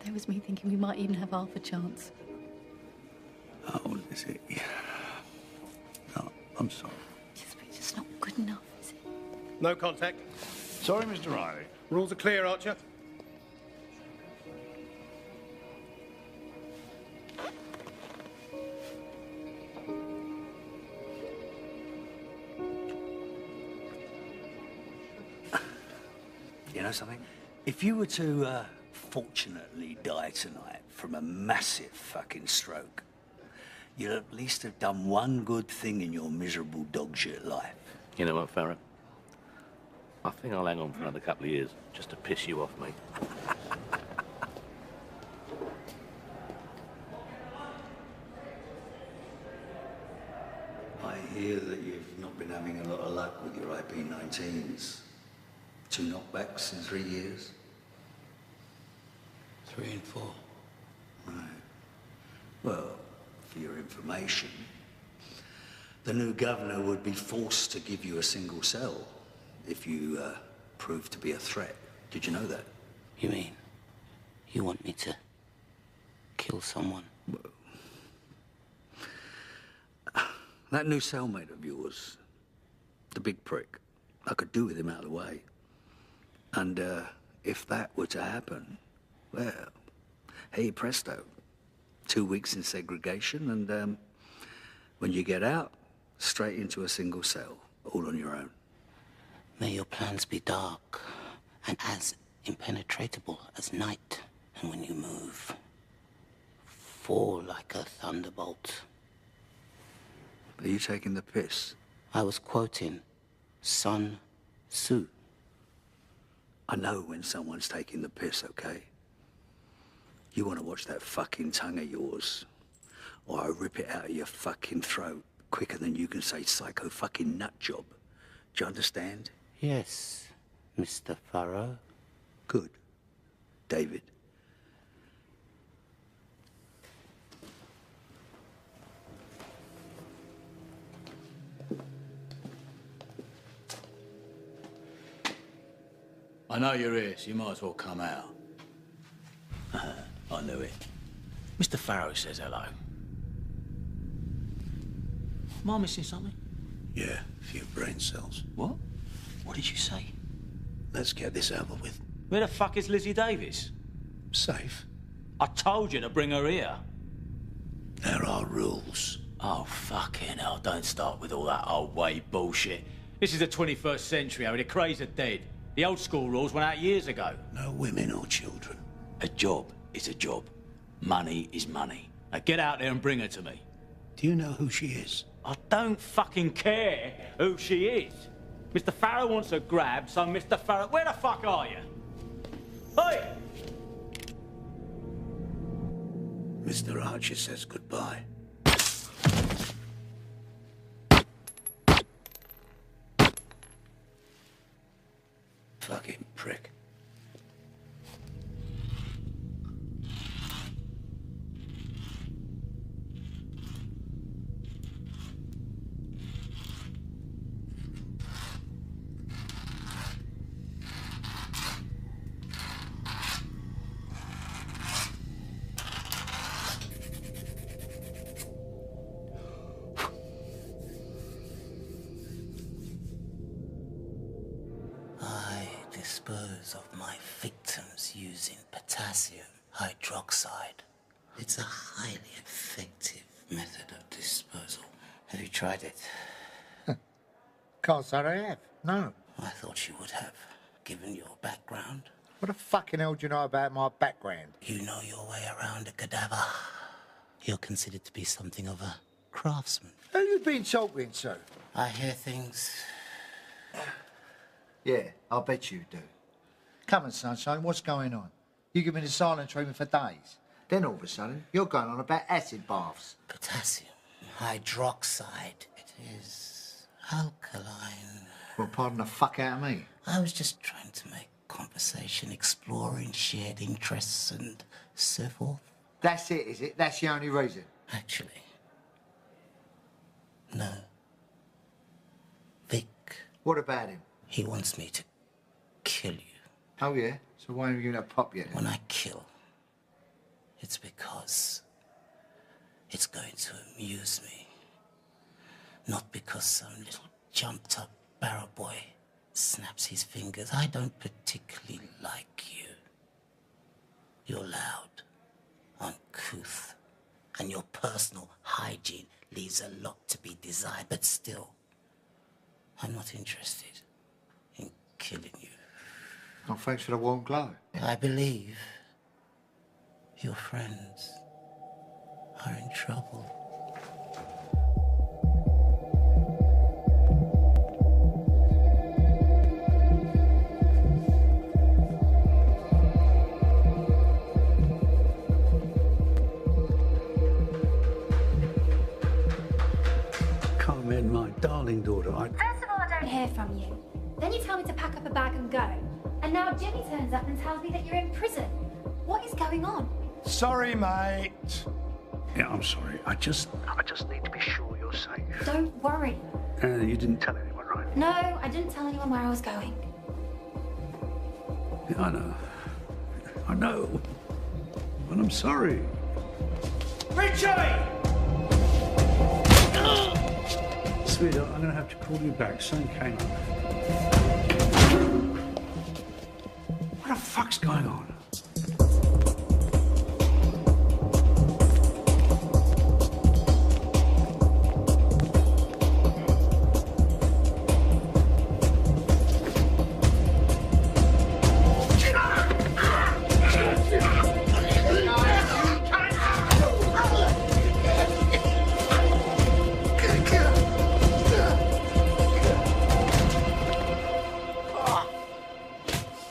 There was me thinking we might even have half a chance. Oh, is it? No, I'm sorry. It's just not good enough, is it? No contact. Sorry, Mr. Riley. Rules are clear, Archer. You know something? If you were to, fortunately die tonight from a massive fucking stroke, you'd at least have done one good thing in your miserable dog shit life. You know what, Farrah? I think I'll hang on for another couple of years, just to piss you off, mate. I hear that you've not been having a lot of luck with your IP-19s. 2 knockbacks in 3 years? 3 and 4. Right. Well, for your information, the new governor would be forced to give you a single cell if you prove to be a threat. Did you know that? You mean you want me to kill someone? That new cellmate of yours, the big prick, I could do with him out of the way. And if that were to happen, well, hey presto, 2 weeks in segregation, and when you get out, straight into a single cell, all on your own. May your plans be dark and as impenetrable as night, and when you move, fall like a thunderbolt. Are you taking the piss? I was quoting Sun Tzu. I know when someone's taking the piss, okay? You want to watch that fucking tongue of yours, or I rip it out of your fucking throat quicker than you can say psycho fucking nut job. Do you understand? Yes, Mr. Farrow. Good. David. I know you're here, so you might as well come out. I knew it. Mr. Farrow says hello. Am I missing something? Yeah, a few brain cells. What? What did you say? Let's get this over with. Where the fuck is Lizzie Davis? Safe. I told you to bring her here. There are rules. Oh, fucking hell, don't start with all that old way bullshit. This is the 21st century, Harry. The craze are dead. The old school rules went out years ago. No women or children. A job is a job. Money is money. Now get out there and bring her to me. Do you know who she is? I don't fucking care who she is. Mr. Farrow wants her grabbed, so Mr. Farrow... Where the fuck are you? Hey! Mr. Archer says goodbye. Fucking prick. I dispose of my victims using potassium hydroxide. It's a highly effective method of disposal. Have you tried it? Can't say I have, no. I thought you would have, given your background. What the fucking hell do you know about my background? You know your way around a cadaver. You're considered to be something of a craftsman. Who you been talking to? I hear things. Yeah, I bet you do. Come on, sunshine, what's going on? You give me the silent treatment for days. Then all of a sudden, you're going on about acid baths. Potassium hydroxide. It is alkaline. Well, pardon the fuck out of me. I was just trying to make conversation, exploring shared interests and so forth. That's it, is it? That's the only reason? Actually, no. Vic. What about him? He wants me to kill you. Oh, yeah? So why haven't you given a pop yet? When I kill, it's because it's going to amuse me. Not because some little jumped-up barrow boy snaps his fingers. I don't particularly like you. You're loud, uncouth, and your personal hygiene leaves a lot to be desired, but still, I'm not interested in killing you. Oh, thanks for the warm glow. I believe your friends are in trouble. Carmen, my darling daughter, First of all, I don't hear from you. Then you tell me to pack up a bag and go. And now Jimmy turns up and tells me that you're in prison. What is going on? Sorry, mate. Yeah, I'm sorry. I just need to be sure you're safe. Don't worry. You didn't tell anyone, right? No, I didn't tell anyone where I was going. Yeah, I know. I know. And I'm sorry. Richie! Sweetheart, I'm going to have to call you back. Something came up. What the fuck's going on?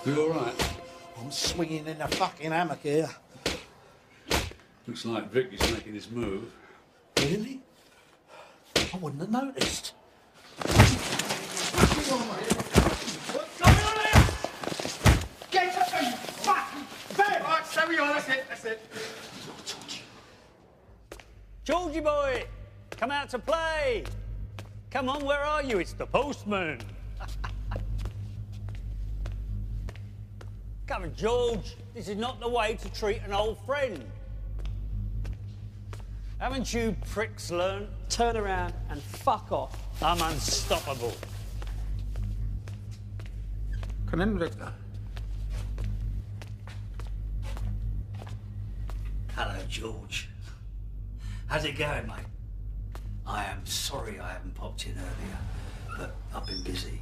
You all right? I'm swinging in the fucking hammock here. Looks like Vic is making his move. Really? I wouldn't have noticed. What's going on here? Get up, you fucking bed! All right, stay where you are, that's it. Georgie boy, come out to play. Come on, where are you? It's the postman. Come on, George. This is not the way to treat an old friend. Haven't you pricks learned? Turn around and fuck off. I'm unstoppable. Come in, Victor. Hello, George. How's it going, mate? I am sorry I haven't popped in earlier, but I've been busy.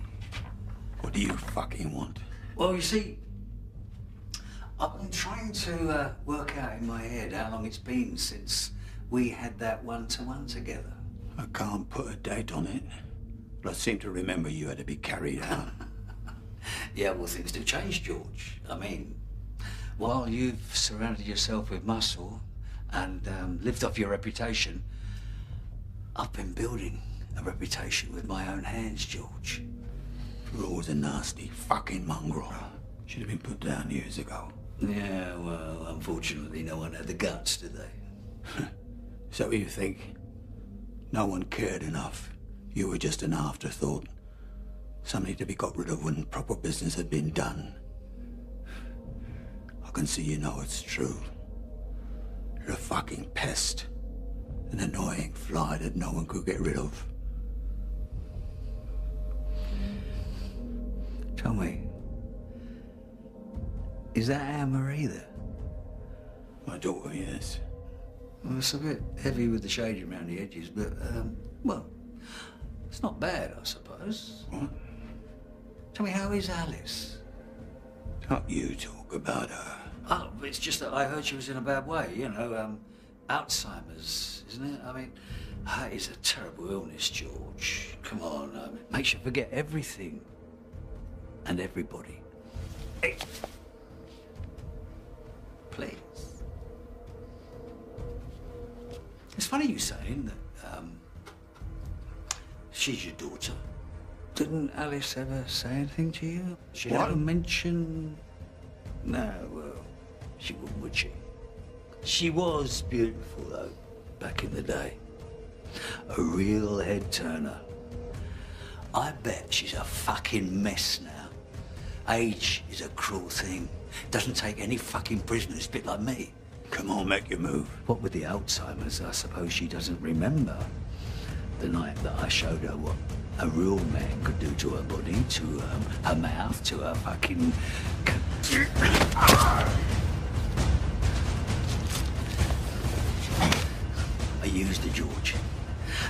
What do you fucking want? Well, you see, I've been trying to work out in my head how long it's been since we had that one-to-one together. I can't put a date on it, but I seem to remember you had to be carried out. Yeah, well, things do change, George. I mean, while you've surrounded yourself with muscle and lived off your reputation, I've been building a reputation with my own hands, George. You're always a nasty fucking mongrel. Should have been put down years ago. Yeah, well, unfortunately, no one had the guts, did they? So you think no one cared enough? You were just an afterthought? Something to be got rid of when proper business had been done? I can see you know it's true. You're a fucking pest. An annoying fly that no one could get rid of. Tell me, is that Anne-Marie there? My daughter, yes. Well, it's a bit heavy with the shading around the edges, but, well, it's not bad, I suppose. What? Tell me, how is Alice? Don't you talk about her. Oh, it's just that I heard she was in a bad way, you know, Alzheimer's, isn't it? I mean, that is a terrible illness, George. Come on, it makes you forget everything and everybody. Hey. Please. It's funny you saying that, she's your daughter. Didn't Alice ever say anything to you? She ever mention... No, well, she wouldn't, would she? She was beautiful, though, back in the day. A real head-turner. I bet she's a fucking mess now. Age is a cruel thing. Doesn't take any fucking prisoners, a bit like me. Come on, make your move. What with the Alzheimer's, I suppose she doesn't remember the night that I showed her what a real man could do to her body, to her mouth, to her fucking... I used her, George,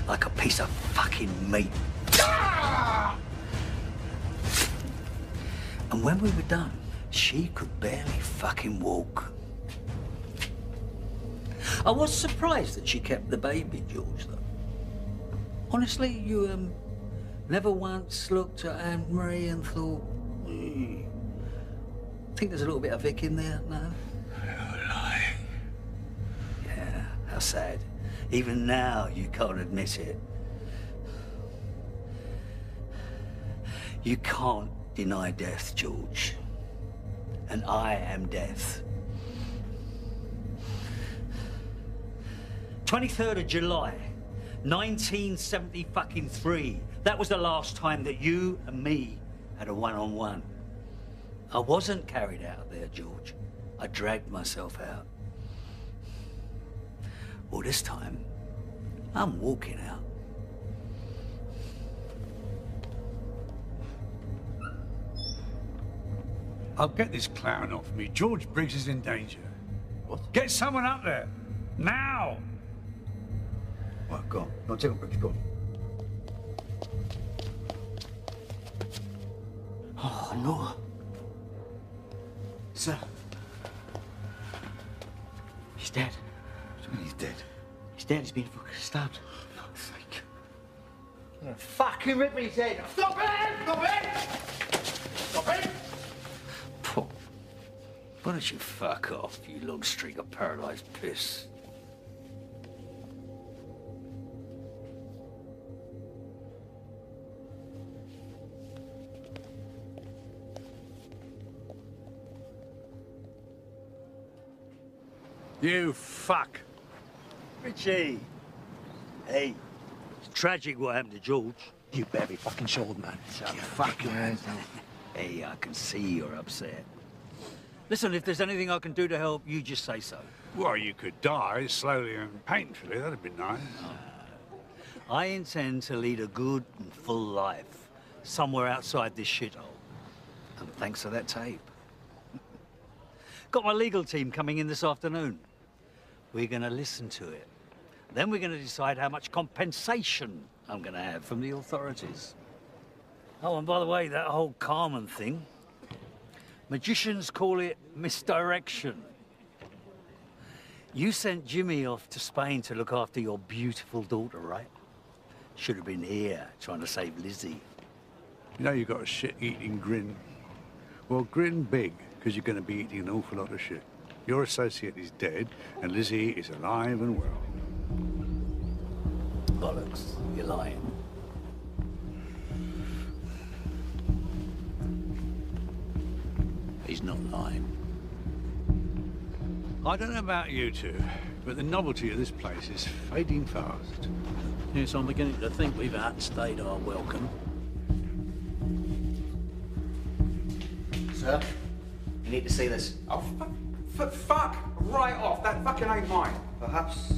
like a piece of fucking meat. And when we were done, she could barely fucking walk. I was surprised that she kept the baby, George, though. Honestly, you, never once looked at Anne-Marie and thought, think there's a little bit of Vic in there, no? You're lying. Yeah, how sad. Even now, you can't admit it. You can't deny death, George. And I am death. 23rd of July, 1973. That was the last time that you and me had a one-on-one. I wasn't carried out there, George. I dragged myself out. Well, this time, I'm walking out. I'll get this clown off me. George Briggs is in danger. What? Get someone up there. Now! Well, go on. No, take on, Briggs, go on. Oh, no. Sir. He's dead. He's dead. He's dead. He's been fucking stabbed. For fuck's sake. You're gonna fucking rip his head off. Stop it! Stop it! Stop it! Why don't you fuck off, you long streak of paralysed piss? You fuck. Richie! Hey, it's tragic what happened to George. You better be fucking short, man. Shut your fucking hands down. Hey, I can see you're upset. Listen, if there's anything I can do to help, you just say so. Well, you could die slowly and painfully. That'd be nice. I intend to lead a good and full life somewhere outside this shithole. And thanks for that tape. Got my legal team coming in this afternoon. We're gonna listen to it. Then we're gonna decide how much compensation I'm gonna have from the authorities. Oh, and by the way, that whole Carmen thing, magicians call it misdirection. You sent Jimmy off to Spain to look after your beautiful daughter, right? Should have been here trying to save Lizzie. You know you've got a shit-eating grin. Well, grin big, because you're going to be eating an awful lot of shit. Your associate is dead, and Lizzie is alive and well. Bollocks, you're lying. He's not lying. I don't know about you two, but the novelty of this place is fading fast. Yes, I'm beginning to think we've outstayed our welcome. Sir, you need to see this. Oh, fuck right off. That fucking ain't mine. Perhaps.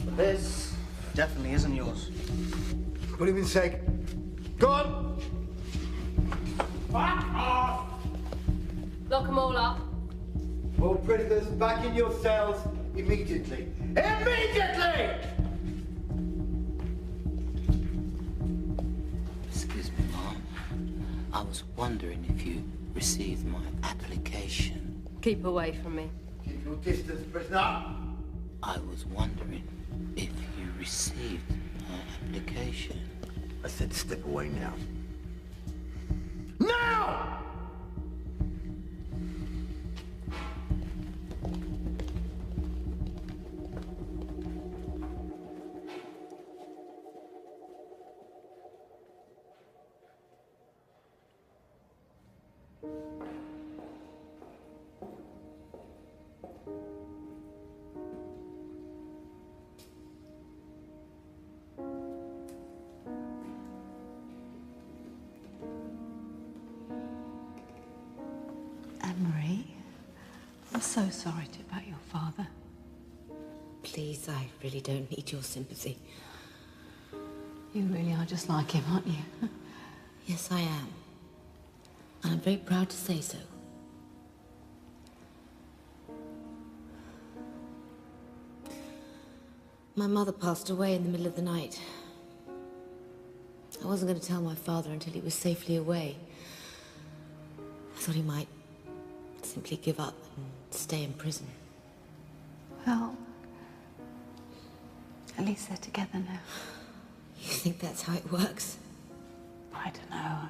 But this definitely isn't yours. Put him in seg. Go on! Fuck off! Lock them all up. All prisoners back in your cells immediately. Immediately! Excuse me, Mom. I was wondering if you received my application. Keep away from me. Keep your distance, prisoner. I was wondering if you received my application. I said step away now. Now! Anne-Marie, I'm so sorry about your father. Please, I really don't need your sympathy. You really are just like him, aren't you? Yes, I am. And I'm very proud to say so. My mother passed away in the middle of the night. I wasn't going to tell my father until he was safely away. I thought he might simply give up and stay in prison. Well, at least they're together now. You think that's how it works? I don't know. I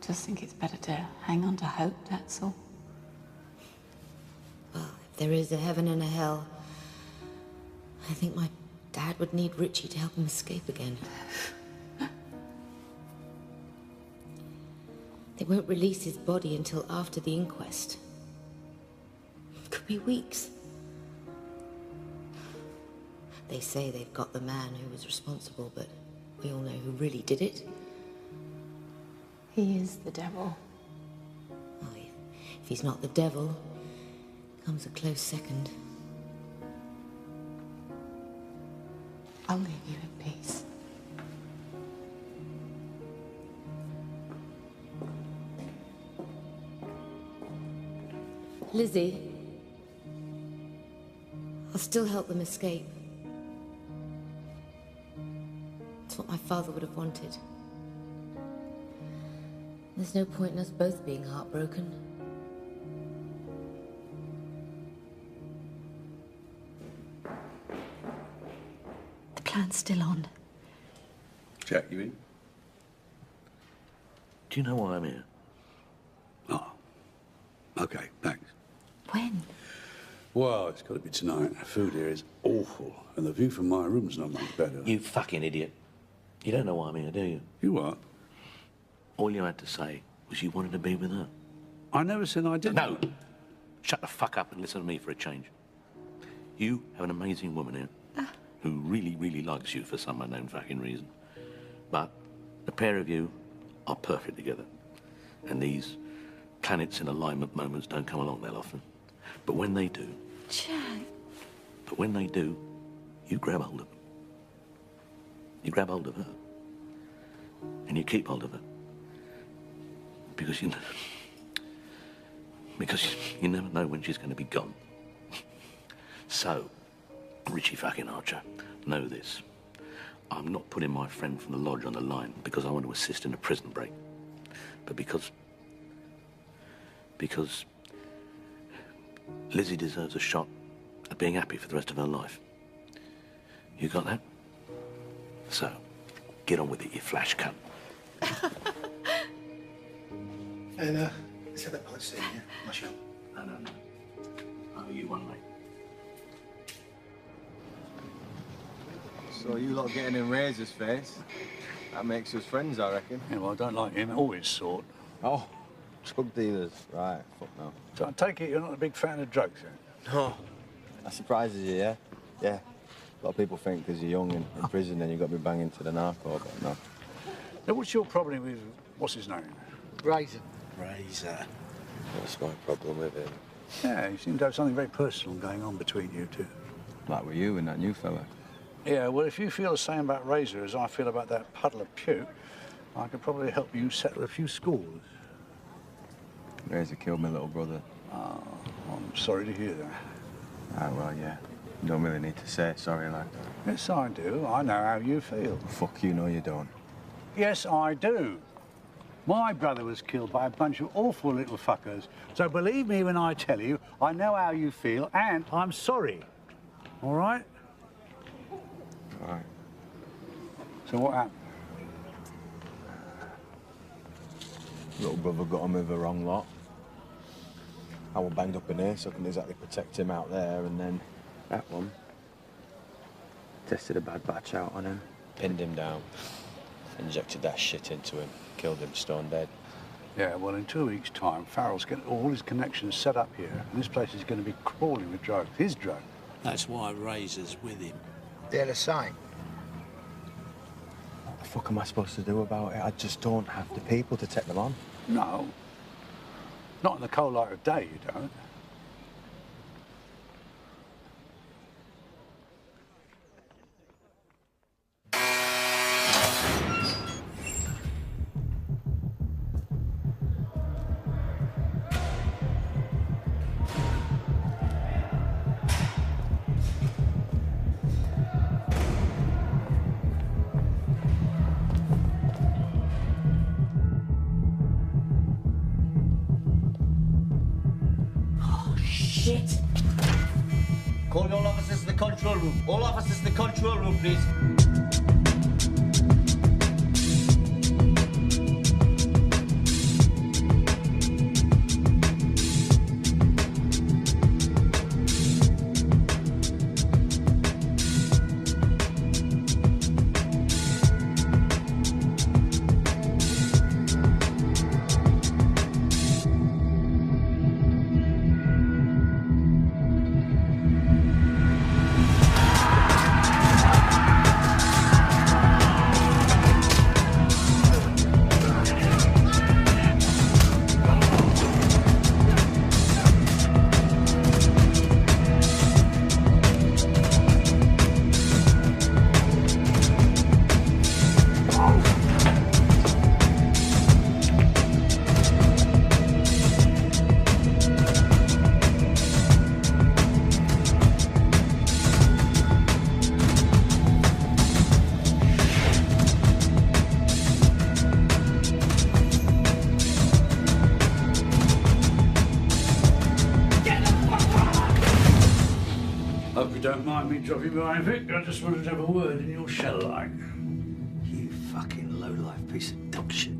just think it's better to hang on to hope, that's all. Well, if there is a heaven and a hell, I think my dad would need Richie to help him escape again. They won't release his body until after the inquest. It could be weeks. They say they've got the man who was responsible, but we all know who really did it. He is the devil. Well, if he's not the devil, comes a close second. I'll leave you in peace. Lizzie, I'll still help them escape. It's what my father would have wanted. There's no point in us both being heartbroken. The plan's still on. Jack, you in? Do you know why I'm here? Oh. Okay, thanks. When? Well, it's got to be tonight. The food here is awful, and the view from my room's not much better. You fucking idiot. You don't know why I'm here, do you? You what? All you had to say was you wanted to be with her. I never said I didn't. No! Shut the fuck up and listen to me for a change. You have an amazing woman here who really, really likes you for some unknown fucking reason. But the pair of you are perfect together. And these planets in alignment moments don't come along that often. But when they do... Jack. But when they do, you grab hold of them. You grab hold of her. And you keep hold of her. Because you never know when she's going to be gone. So, Richie fucking Archer, know this. I'm not putting my friend from the lodge on the line because I want to assist in a prison break. But because Lizzie deserves a shot at being happy for the rest of her life. You got that? So, get on with it, you flash cunt. And, let's have that pint soon, yeah? Marshall. No. I owe you one, mate. So you lot getting in Razor's face? That makes us friends, I reckon. Yeah, well, I don't like him or his sort. Oh, drug dealers. Right, fuck no. So I take it you're not a big fan of drugs, then? No. That surprises you, yeah? Yeah. A lot of people think because you're young and in prison then you've got to be banging to the narco, but no. Now, what's your problem with... what's his name? Razor. Razor. What's my problem with him? Yeah, you seem to have something very personal going on between you two. Like with you and that new fella. Yeah, well, if you feel the same about Razor as I feel about that puddle of puke, I could probably help you settle a few scores. Razor killed my little brother. Oh, I'm sorry to hear that. Ah, well, yeah. You don't really need to say sorry like that. Yes, I do. I know how you feel. Fuck you, no you don't. Yes, I do. My brother was killed by a bunch of awful little fuckers. So believe me when I tell you, I know how you feel, and I'm sorry. All right? All right. So what happened? Little brother got him with the wrong lot. I was banged up in here, so I couldn't exactly protect him out there, and then that one tested a bad batch out on him, pinned him down, injected that shit into him, killed him stone dead. Yeah, well, in 2 weeks' time, Farrell's getting all his connections set up here, and this place is going to be crawling with drugs. His drug. That's why Razor's with him. They're the same. What the fuck am I supposed to do about it? I just don't have the people to take them on. No. Not in the cold light of day, you don't. Shit! Calling all officers to the control room. All officers to the control room, please. Hope you don't mind me dropping by, Vic. I just wanted to have a word in your shell like. You fucking low-life piece of dog shit.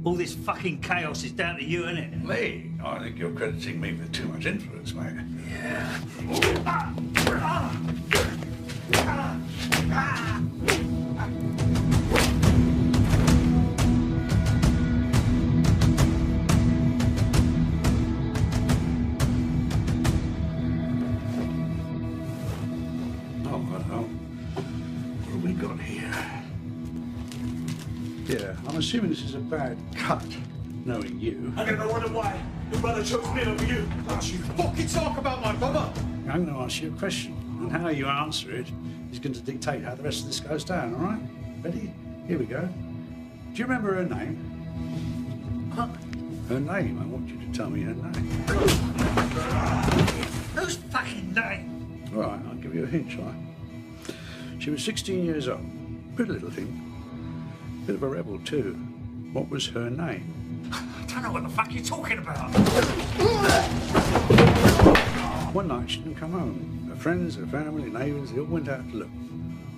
All this fucking chaos is down to you, innit? Me? I think you're crediting me with too much influence, mate. Yeah. Oh, well. What have we got here? Yeah, I'm assuming this is a bad cut, knowing you. I don't know why your brother chose me over you. Don't you fucking talk about my brother! I'm going to ask you a question, and how you answer it is going to dictate how the rest of this goes down, all right? Ready? Here we go. Do you remember her name? What? Her name. I want you to tell me her name. Whose fucking name? All right, I'll give you a hint, shall I? She was 16 years old. Pretty little thing. Bit of a rebel, too. What was her name? I don't know what the fuck you're talking about. One night she didn't come home. Her friends, her family, neighbours, they all went out to look.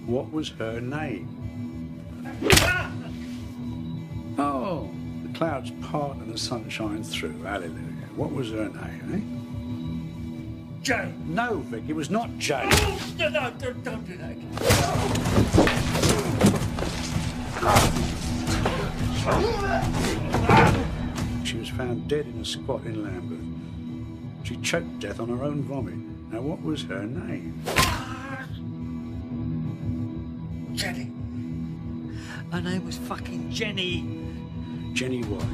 What was her name? Oh, the clouds part and the sun shines through. Hallelujah. What was her name, eh? Jane. No, Vic, it was not Jane. No, don't do that. She was found dead in a squat in Lambeth. She choked death on her own vomit. Now, what was her name? Jenny. Her name was fucking Jenny. Jenny what?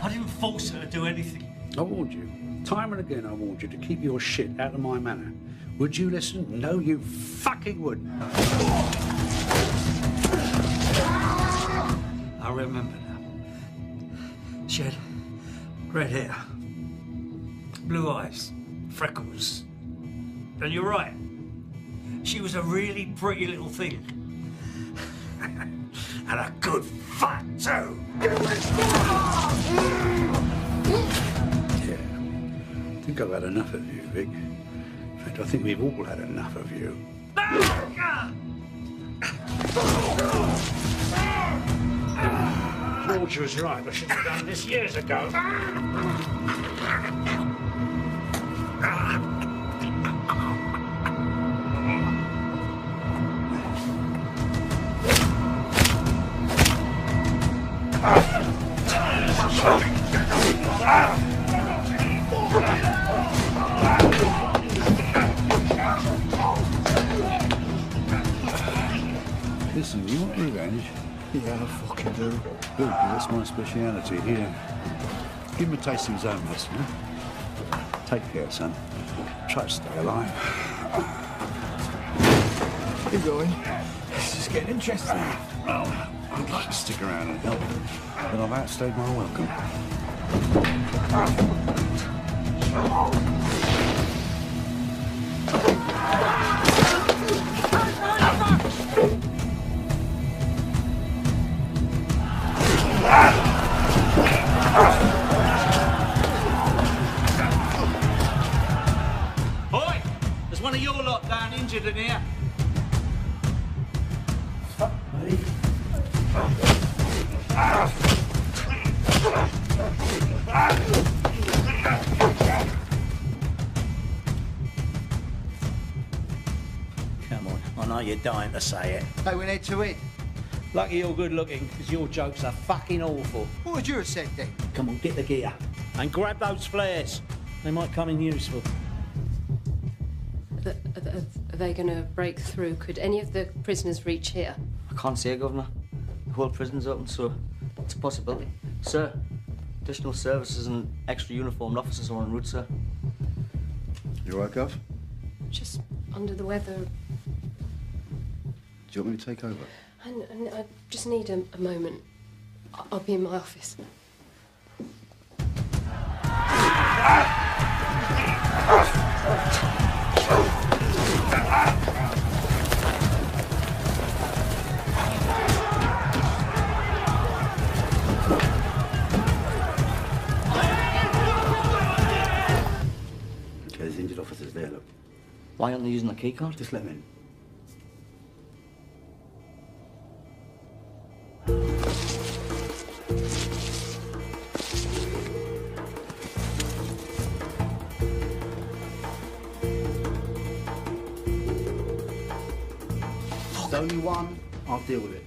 I didn't force her to do anything. I warned you. Time and again I warned you to keep your shit out of my manor. Would you listen? No, you fucking wouldn't. I remember now. She had red hair, blue eyes, freckles. And you're right. She was a really pretty little thing. And a good fuck, too. Yeah. I think I've had enough of you, Vic. In fact, I think we've all had enough of you. George was right. I should have done this years ago. Listen, you want revenge? Yeah, I fucking do. Good, that's my speciality here. Give him a taste of his own medicine, huh? Take care, son. Try to stay alive. Keep going. This is getting interesting. Well, I'd like to stick around and help, but I've outstayed my welcome. Oi! There's one of your lot down injured in here. Come on, I know you're dying to say it. Hey, we need to eat. Lucky you're good looking, because your jokes are fucking awful. What would you have said then? Come on, get the gear. And grab those flares. They might come in useful. Are they going to break through? Could any of the prisoners reach here? I can't say, Governor. The whole prison's open, so it's a possibility. Sir, additional services and extra uniformed officers are en route, sir. You all right, Gov? Just under the weather. Do you want me to take over? I just need a moment. I'll be in my office. Okay, there's injured officers there, look. Why aren't they using the key card? Just let them in. There's only one. I'll deal with it.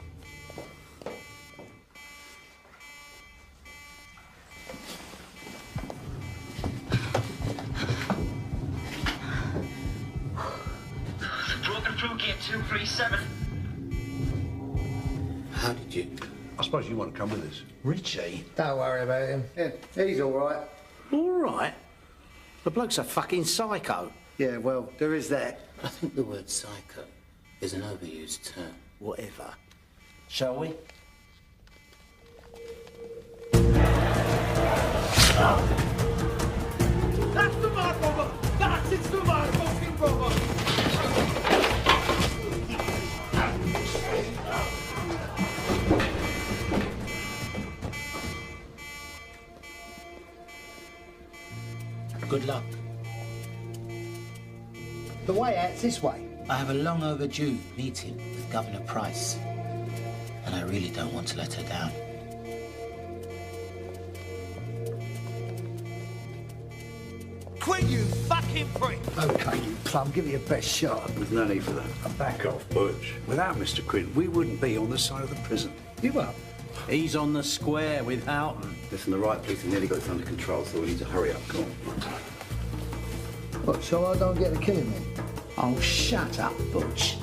Broken through gate 237. How did you? I suppose you want to come with us. Richie? Don't worry about him. Yeah, he's all right. All right? The bloke's a fucking psycho. Yeah, well, there is that. I think the word psycho is an overused term. Whatever. Shall we? That's the mad brother! That's it's the mad fucking brother! Good luck. The way out's this way. I have a long overdue meeting with Governor Price, and I really don't want to let her down. Quit, you fucking prick! Okay, you plum, give me your best shot. There's no need for that. Back off, Butch. Without Mr. Quinn, we wouldn't be on this side of the prison. You up? He's on the square with Houghton. Listen, the right police have nearly got this under control, so we need to hurry up. Come on. What, so I don't get to kill him then? Oh, shut up, Butch.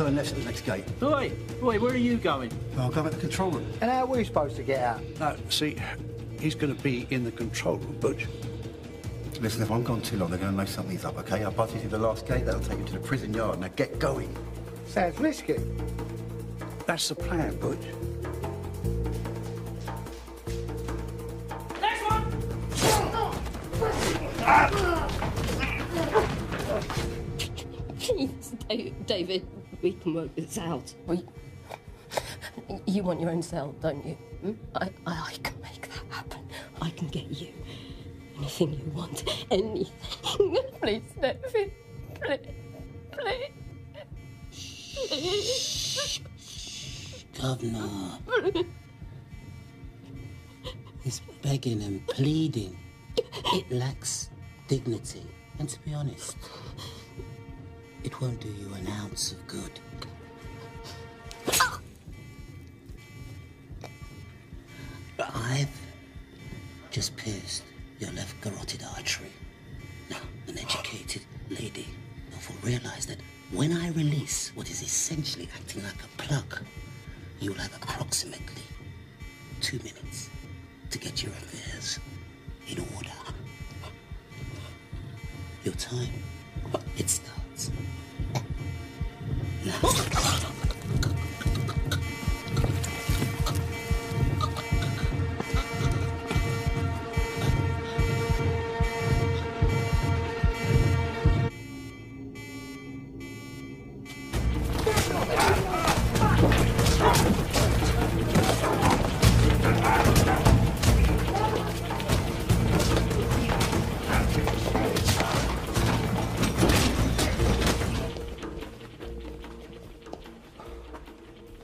turn left at the next gate. Oi, where are you going? I'll go back to the control room. And how are we supposed to get out? No, see, he's going to be in the control room, Butch. Listen, if I'm gone too long, they're going to know something's up, OK? I'll buzz you through the last gate. That'll take you to the prison yard. Now get going. Sounds risky. That's the plan, Butch. Next one! David, we can work this out. You want your own cell, don't you? Hmm? I can make that happen. I can get you anything you want. Anything. Please, David. Please. Please. Governor. He's begging and pleading. It lacks dignity. And to be honest, it won't do you an ounce of good. I've just pierced your left carotid artery. Now, an educated lady will realize that when I release what is essentially acting like a plug, you'll have approximately 2 minutes to get your affairs in order. Your time, it starts now.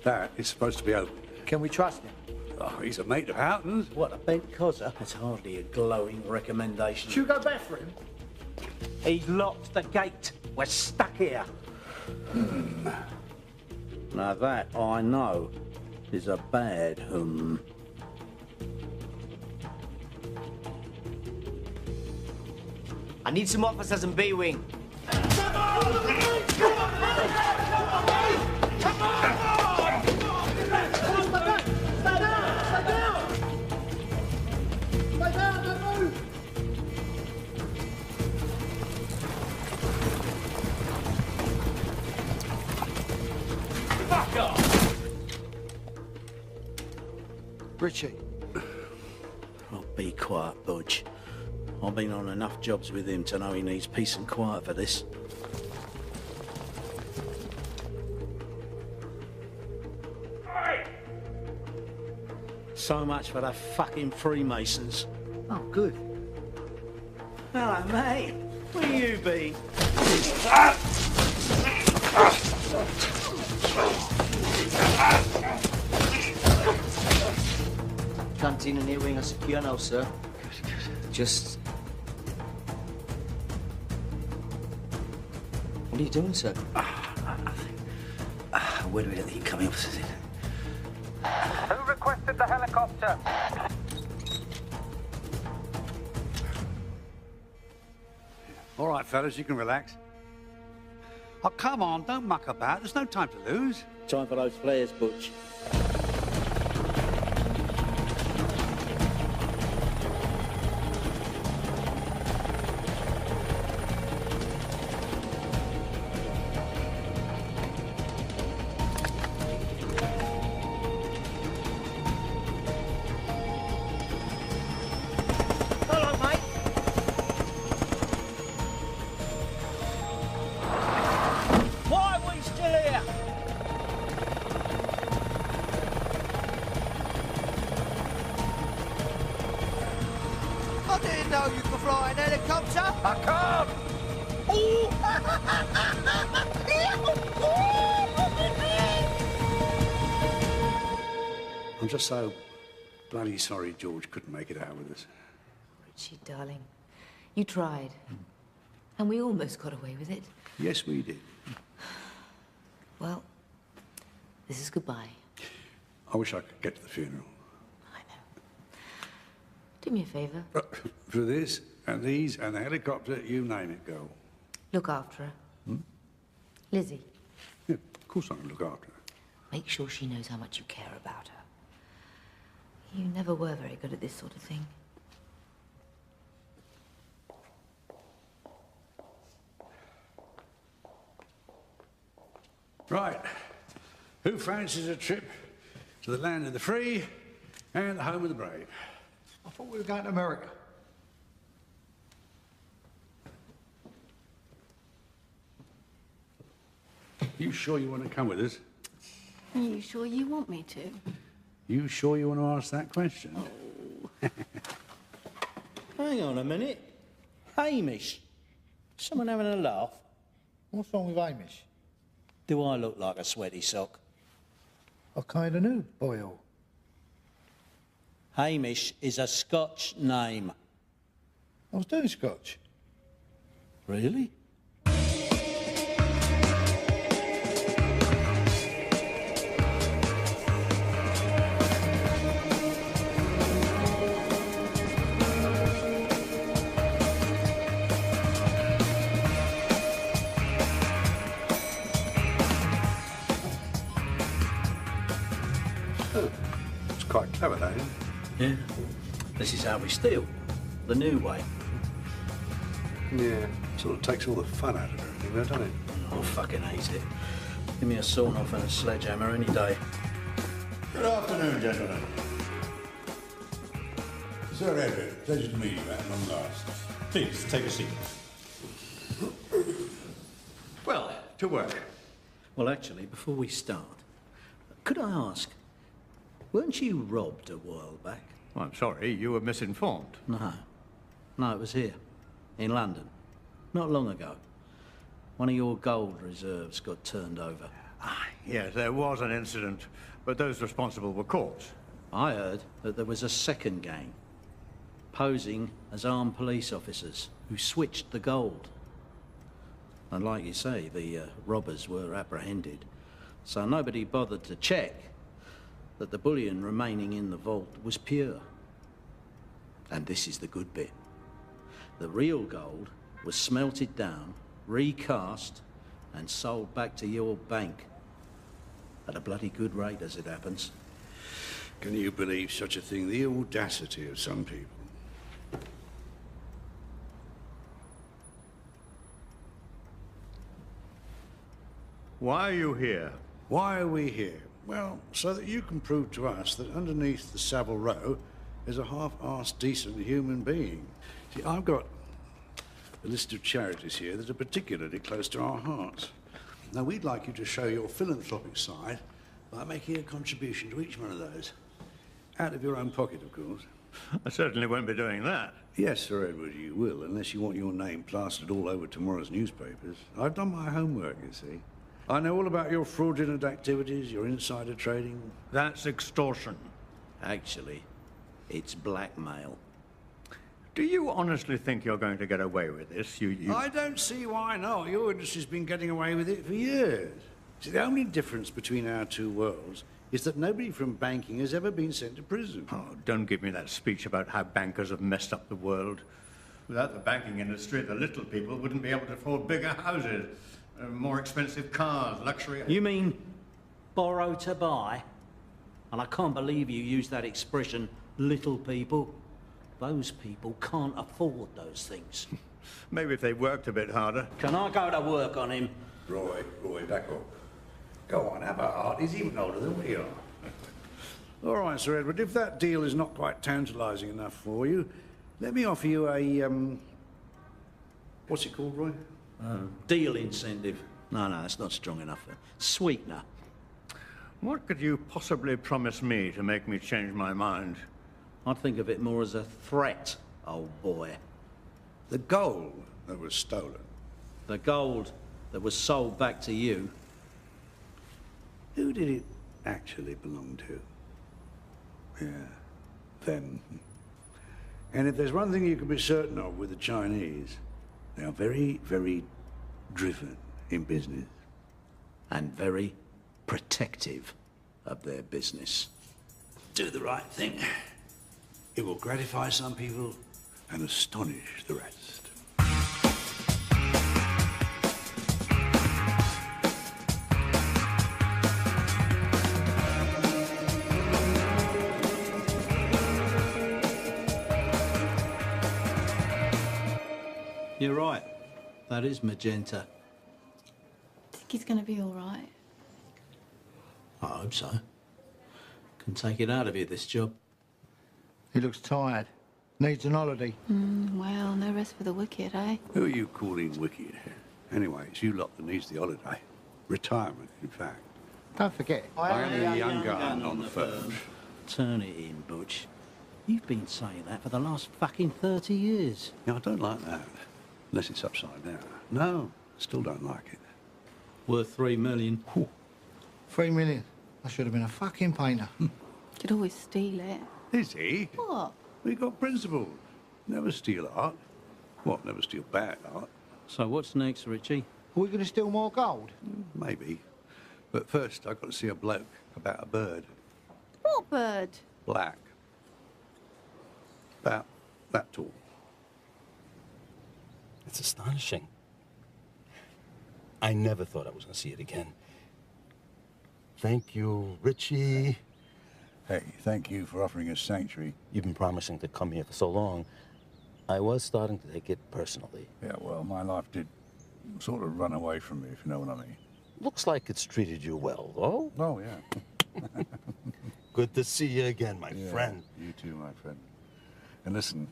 That is supposed to be open. Can we trust him? Oh, he's a mate of Houghton's. What, a bent cozzer? That's hardly a glowing recommendation. Should we go back for him? He locked the gate. We're stuck here. Now that, I know, is a bad I need some officers in B Wing. Fuck off! Richie. Oh, be quiet, Budge. I've been on enough jobs with him to know he needs peace and quiet for this. So much for the fucking Freemasons. Oh, good. Hello, mate. Where you been? Canteen and ear wing are secure now, sir. Just... What are you doing, sir? Where do we let the incoming officers in? Who requested the helicopter? All right, fellas, you can relax. Oh, come on, don't muck about. There's no time to lose. Time for those flares, Butch. Hello, mate. Why are we still here? I didn't know you could fly an helicopter. I can't! I'm just so bloody sorry George couldn't make it out with us. Richie, darling, you tried. And we almost got away with it. Yes, we did. Well, this is goodbye. I wish I could get to the funeral. Do me a favour. For this, and these, and the helicopter, you name it, girl. Look after her. Hmm? Lizzie. Yeah, course I can look after her. Make sure she knows how much you care about her. You never were very good at this sort of thing. Right. Who fancies a trip to the land of the free and the home of the brave? I thought we were going to America. You sure you want to come with us? Are you sure you want me to? You sure you want to ask that question? Hang on a minute. Hamish. Someone having a laugh? What's wrong with Hamish? Do I look like a sweaty sock? I kind of knew, Boyle. Hamish is a Scotch name. I was doing Scotch. Really? It's quite clever, that, isn't it? Yeah. This is how we steal. The new way. Yeah. Sort of takes all the fun out of everything, though, doesn't it? I fucking hate it. Give me a sawn-off and a sledgehammer any day. Good afternoon, gentlemen. Sir Edward, pleasure to meet you at long last. Please, take a seat. Well, to work. Well, actually, before we start, could I ask, weren't you robbed a while back? Well, I'm sorry, you were misinformed. No. No, it was here, in London, not long ago. One of your gold reserves got turned over. Yes, there was an incident, but those responsible were caught. I heard that there was a second gang, posing as armed police officers, who switched the gold. And like you say, the robbers were apprehended, so nobody bothered to check that the bullion remaining in the vault was pure. And this is the good bit. The real gold was smelted down, recast, and sold back to your bank. At a bloody good rate, as it happens. Can you believe such a thing? The audacity of some people. Why are you here? Why are we here? Well, so that you can prove to us that underneath the Savile Row is a half-assed, decent human being. See, I've got a list of charities here that are particularly close to our hearts. Now, we'd like you to show your philanthropic side by making a contribution to each one of those. Out of your own pocket, of course. I certainly won't be doing that. Yes, Sir Edward, you will, unless you want your name plastered all over tomorrow's newspapers. I've done my homework, you see. I know all about your fraudulent activities, your insider trading. That's extortion. Actually, it's blackmail. Do you honestly think you're going to get away with this? I don't see why not. Your industry's been getting away with it for years. See, the only difference between our two worlds is that nobody from banking has ever been sent to prison. Oh, don't give me that speech about how bankers have messed up the world. Without the banking industry, the little people wouldn't be able to afford bigger houses, more expensive cars, luxury... You mean borrow to buy? And I can't believe you use that expression, little people. Those people can't afford those things. Maybe if they worked a bit harder. Can I go to work on him? Roy, back up. Go on, have a heart. He's even older than we are. All right, Sir Edward, if that deal is not quite tantalising enough for you, let me offer you a, what's it called, Roy? Deal incentive. No, that's not strong enough. Sweetener. What could you possibly promise me to make me change my mind? I'd think of it more as a threat, old boy. The gold that was stolen. The gold that was sold back to you. Who did it actually belong to? Yeah, them. And if there's one thing you can be certain of with the Chinese, they are very, very driven in business. And very protective of their business. Do the right thing. It will gratify some people and astonish the rest. You're right. That is magenta. Think he's gonna be all right? I hope so. Can take it out of you, this job. He looks tired. Needs an holiday. Well, no rest for the wicked, eh? Who are you calling wicked? Anyway, it's you lot that needs the holiday. Retirement, in fact. Don't forget, I am the young gun on the firm. Turn it in, Butch. You've been saying that for the last fucking 30 years. Yeah, I don't like that. Unless it's upside down. No, still don't like it. Worth $3 million. Whew. 3 million. I should have been a fucking painter. Could always steal it. Is he? What? We got principles. Never steal art. What, never steal bad art? So what's next, Richie? Are we going to steal more gold? Maybe. But first, I've got to see a bloke about a bird. What bird? Black. About that tall. It's astonishing. I never thought I was going to see it again. Thank you, Richie. Hey, thank you for offering us sanctuary. You've been promising to come here for so long. I was starting to take it personally. Yeah, well, my life did sort of run away from me, if you know what I mean. Looks like it's treated you well, though. Oh, yeah. Good to see you again, my friend. You too, my friend. And listen,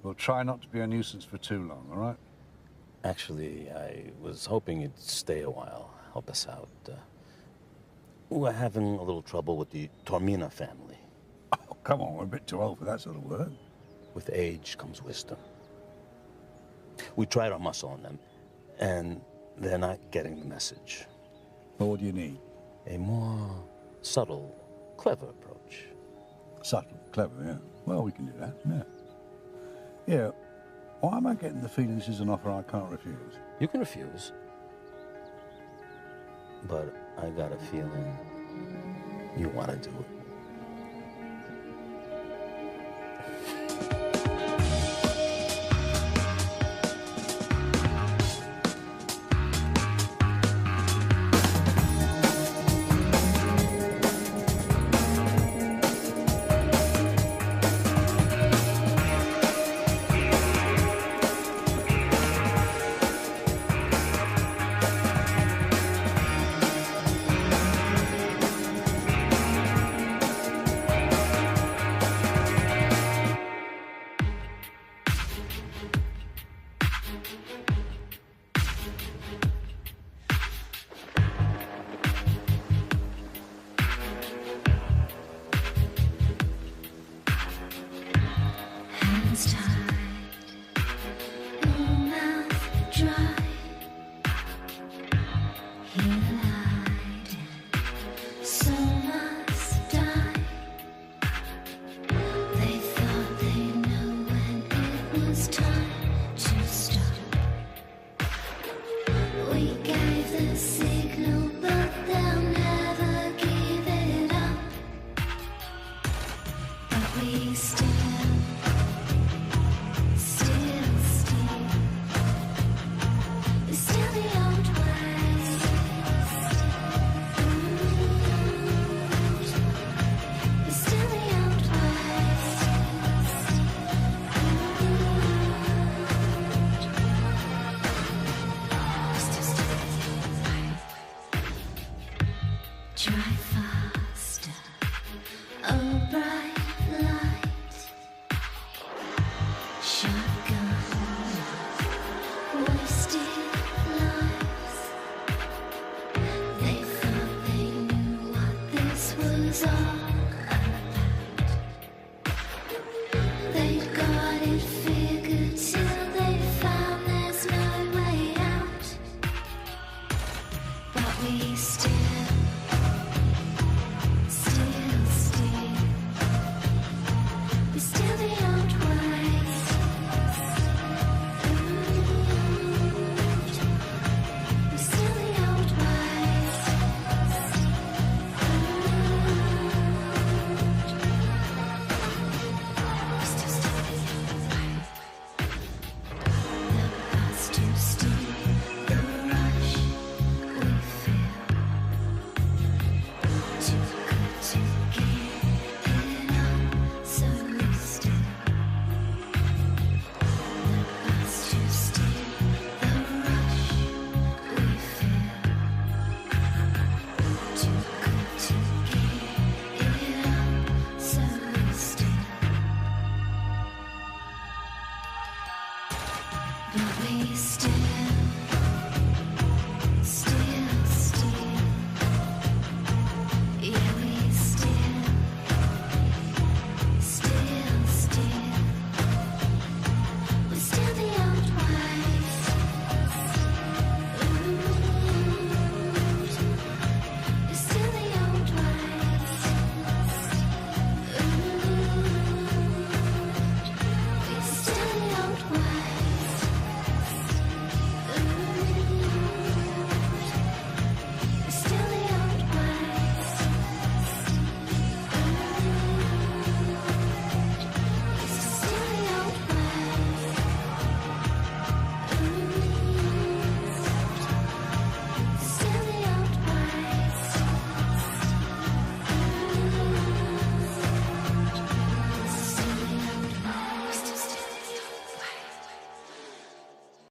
we'll try not to be a nuisance for too long, all right? Actually, I was hoping you'd stay a while, help us out. We're having a little trouble with the Tormina family. Oh, come on, we're a bit too old for that sort of work. With age comes wisdom. We tried our muscle on them, and they're not getting the message. Well, what do you need? A more subtle, clever approach. Subtle, clever, yeah. Well, we can do that, yeah. Yeah, why am I getting the feeling this is an offer I can't refuse? You can refuse. But I got a feeling you want to do it. Hands tied, mouth dry. Here hiding, so must die. They thought they knew when it was time to stop. We gave the signal, but they'll never give it up. But we still the old ways. Still the old ways. Drive faster, oh bright light. Shotgun, wasted lives. They thought they knew what this was all